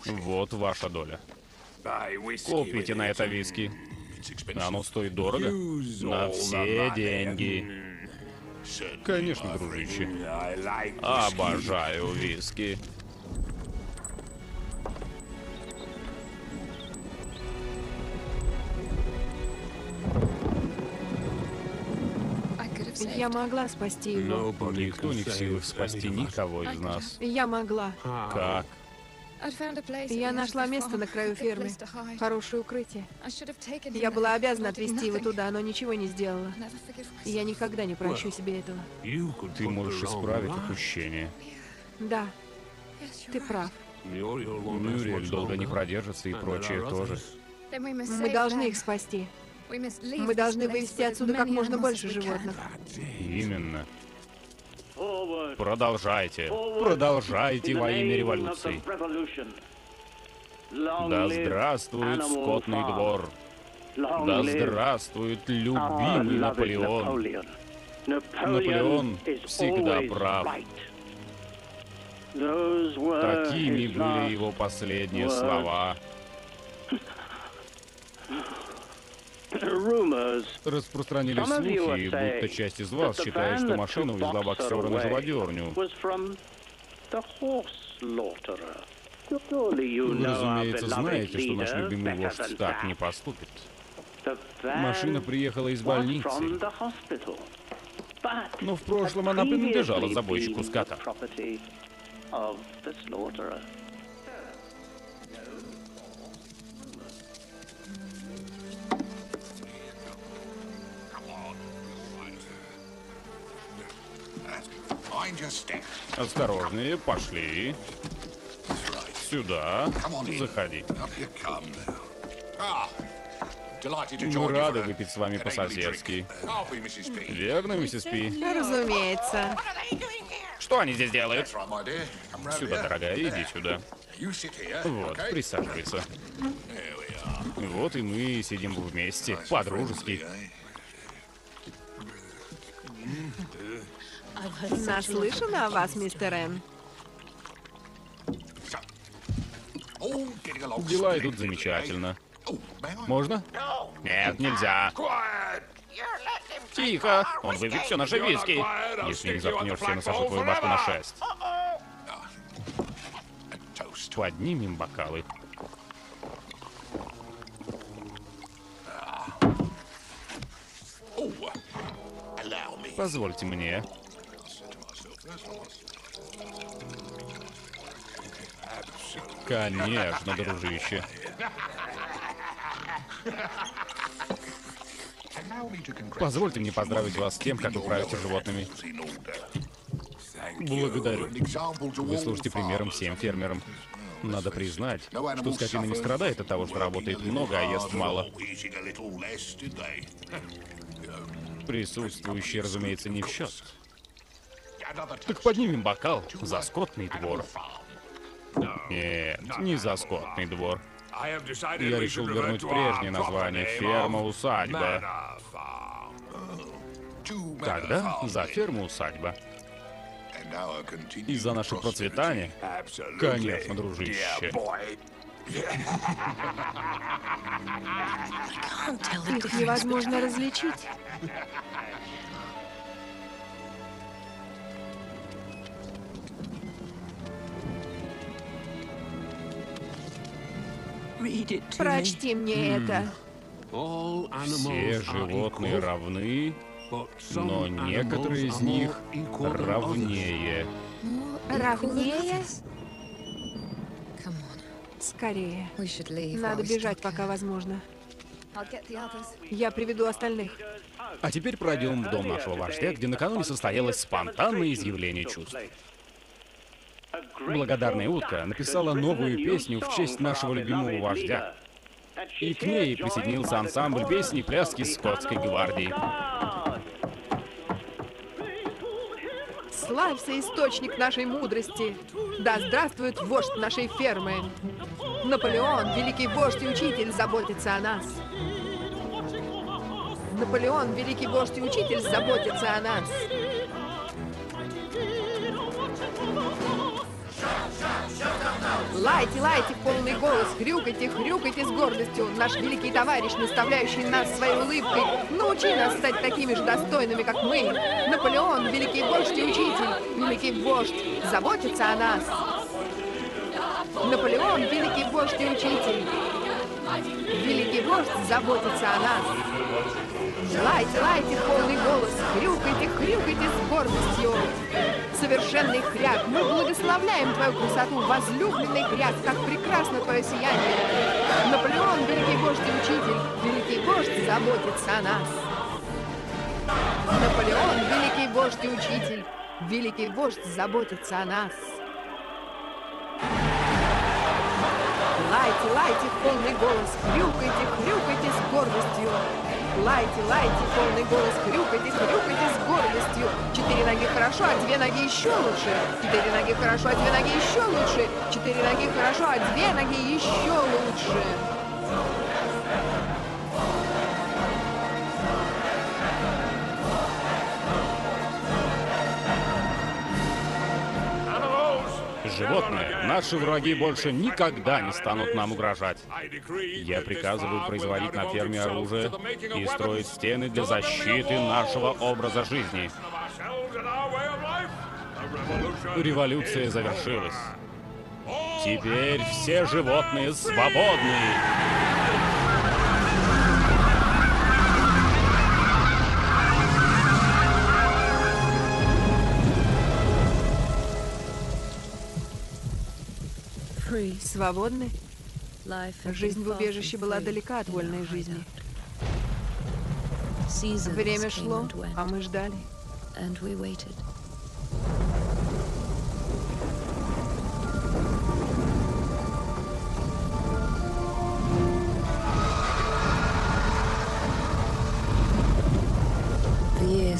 Вот ваша доля. Купите на это виски. Оно стоит дорого. На все деньги. Конечно, дружище. Обожаю виски. Я могла спасти его. Но никто не в силах спасти никого из нас. Я могла. Как? Я нашла место на краю фермы. Хорошее укрытие. Я была обязана отвезти его туда, но ничего не сделала. Я никогда не прощу себе этого. Ты можешь исправить упущение. Да, ты прав. Мюриэль долго не продержится и прочее тоже. Мы должны их спасти. Мы должны вывести отсюда как можно больше животных. Именно. Продолжайте. Продолжайте во имя революции. Да здравствует скотный двор. Да здравствует любимый Наполеон. Наполеон всегда прав. Такими были его последние слова. Распространились слухи, будто часть из вас считает, что машина увезла боксера на живодерню. Вы, разумеется, знаете, что наш любимый вождь так не поступит. Машина приехала из больницы, но в прошлом она принадлежала забойщику скота. Осторожнее, пошли. Сюда. Заходи. Мы рады выпить с вами по-соседски. Верно, миссис Пи? Разумеется. Что они здесь делают? Сюда, дорогая, иди сюда. Вот, присаживайся. Вот и мы сидим вместе, по-дружески. Наслышана о вас, мистер Н. Дела идут замечательно. Можно? Нет, нельзя. Тихо! Он выпьет все наше виски. Если не заткнешься, я насажу твою башку на 6. Поднимем бокалы. Позвольте мне. Конечно, дружище. Позвольте мне поздравить вас с тем, как вы правите животными. Благодарю. Вы служите примером всем фермерам. Надо признать, что скотина не страдает от того, что работает много, а ест мало. Присутствующие, разумеется, не в счет. Так поднимем бокал за скотный двор. Нет, не за скотный двор. Я решил вернуть прежнее название — ферма-усадьба. Тогда за ферму-усадьба. И за наше процветание? Конечно, дружище. Их невозможно различить. Прочти мне это. Все животные равны, но некоторые из них равнее. Равнее? Скорее. Надо бежать, пока возможно. Я приведу остальных. А теперь пройдем в дом нашего вождя, где накануне состоялось спонтанное изъявление чувств. Благодарная утка написала новую песню в честь нашего любимого вождя. И к ней присоединился ансамбль песни и пляски скотской гвардии. Славься, источник нашей мудрости! Да здравствует вождь нашей фермы! Наполеон, великий вождь и учитель, заботится о нас! Наполеон, великий вождь и учитель, заботится о нас! Лайте, лайте в полный голос, хрюкайте, хрюкайте с гордостью. Наш великий товарищ, наставляющий нас своей улыбкой, научи нас стать такими же достойными, как мы. Наполеон, великий вождь и учитель, великий вождь, заботится о нас. Наполеон, великий вождь и учитель, великий вождь, заботится о нас. Лайте, лайте в полный голос, хрюкайте, хрюкайте с гордостью. Совершенный хряк, мы благословляем твою красоту, возлюбленный хряк, как прекрасно твое сияние. Наполеон, великий вождь и учитель, великий вождь, заботится о нас. Наполеон, великий вождь и учитель, великий вождь, заботится о нас. Лайте, лайте в полный голос, хрюкайте, хрюкайте с гордостью. Лайте, лайте в полный голос, хрюкайте, хрюкайте с гордостью. 4 ноги хорошо, а 2 ноги еще лучше. 4 ноги хорошо, а 2 ноги еще лучше. 4 ноги хорошо, а 2 ноги еще лучше. Животные, наши враги больше никогда не станут нам угрожать. Я приказываю производить на ферме оружие и строить стены для защиты нашего образа жизни. Революция завершилась. Теперь все животные свободны. Свободны? Жизнь в убежище была далека от вольной жизни. Время шло, а мы ждали.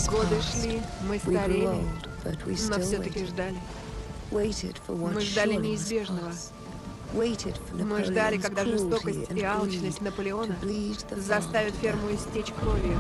Годы шли, мы старели, но все-таки ждали. Мы ждали неизбежного. Мы ждали, когда жестокость и алчность Наполеона заставят ферму истечь кровью.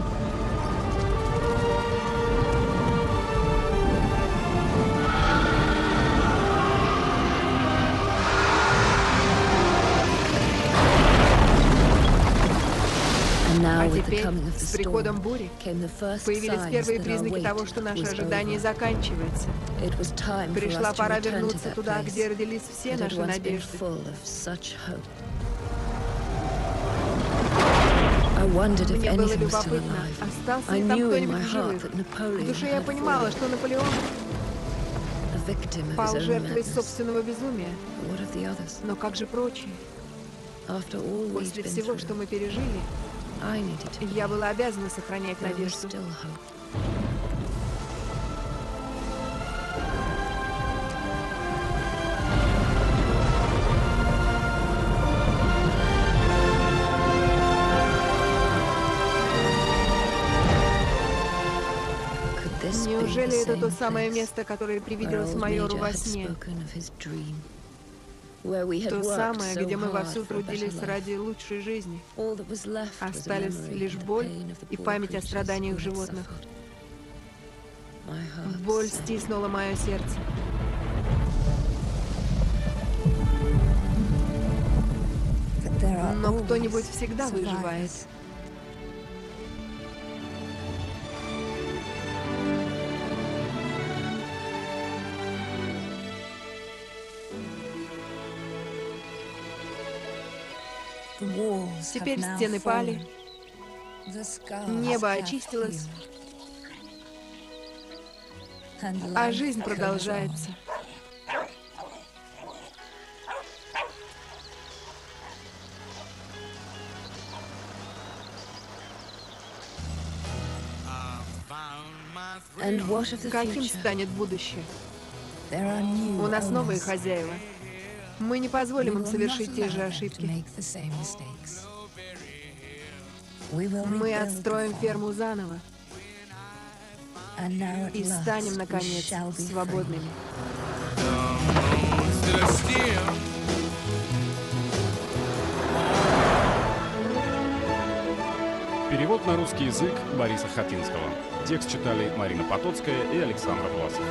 А теперь, с приходом бури, появились первые признаки того, что наше ожидание заканчивается. Пришла пора вернуться туда, где родились все наши надежды. Мне было любопытно, остался ли там кто-нибудь в живых. В душе я понимала, что Наполеон пал жертвой собственного безумия. Но как же прочие? После всего, что мы пережили, я была обязана сохранять надежду. Неужели это то самое место, которое привиделось майору во сне? То самое, где мы вовсю трудились ради лучшей жизни. Остались лишь боль и память о страданиях животных. Боль стиснула мое сердце. Но кто-нибудь всегда выживает. Теперь стены пали, небо очистилось, а жизнь продолжается. Каким станет будущее? У нас новые хозяева. Мы не позволим им совершить те же ошибки. Мы отстроим ферму заново и станем, наконец, свободными. Перевод на русский язык Бориса Хатинского. Текст читали Марина Потоцкая и Александр Власов.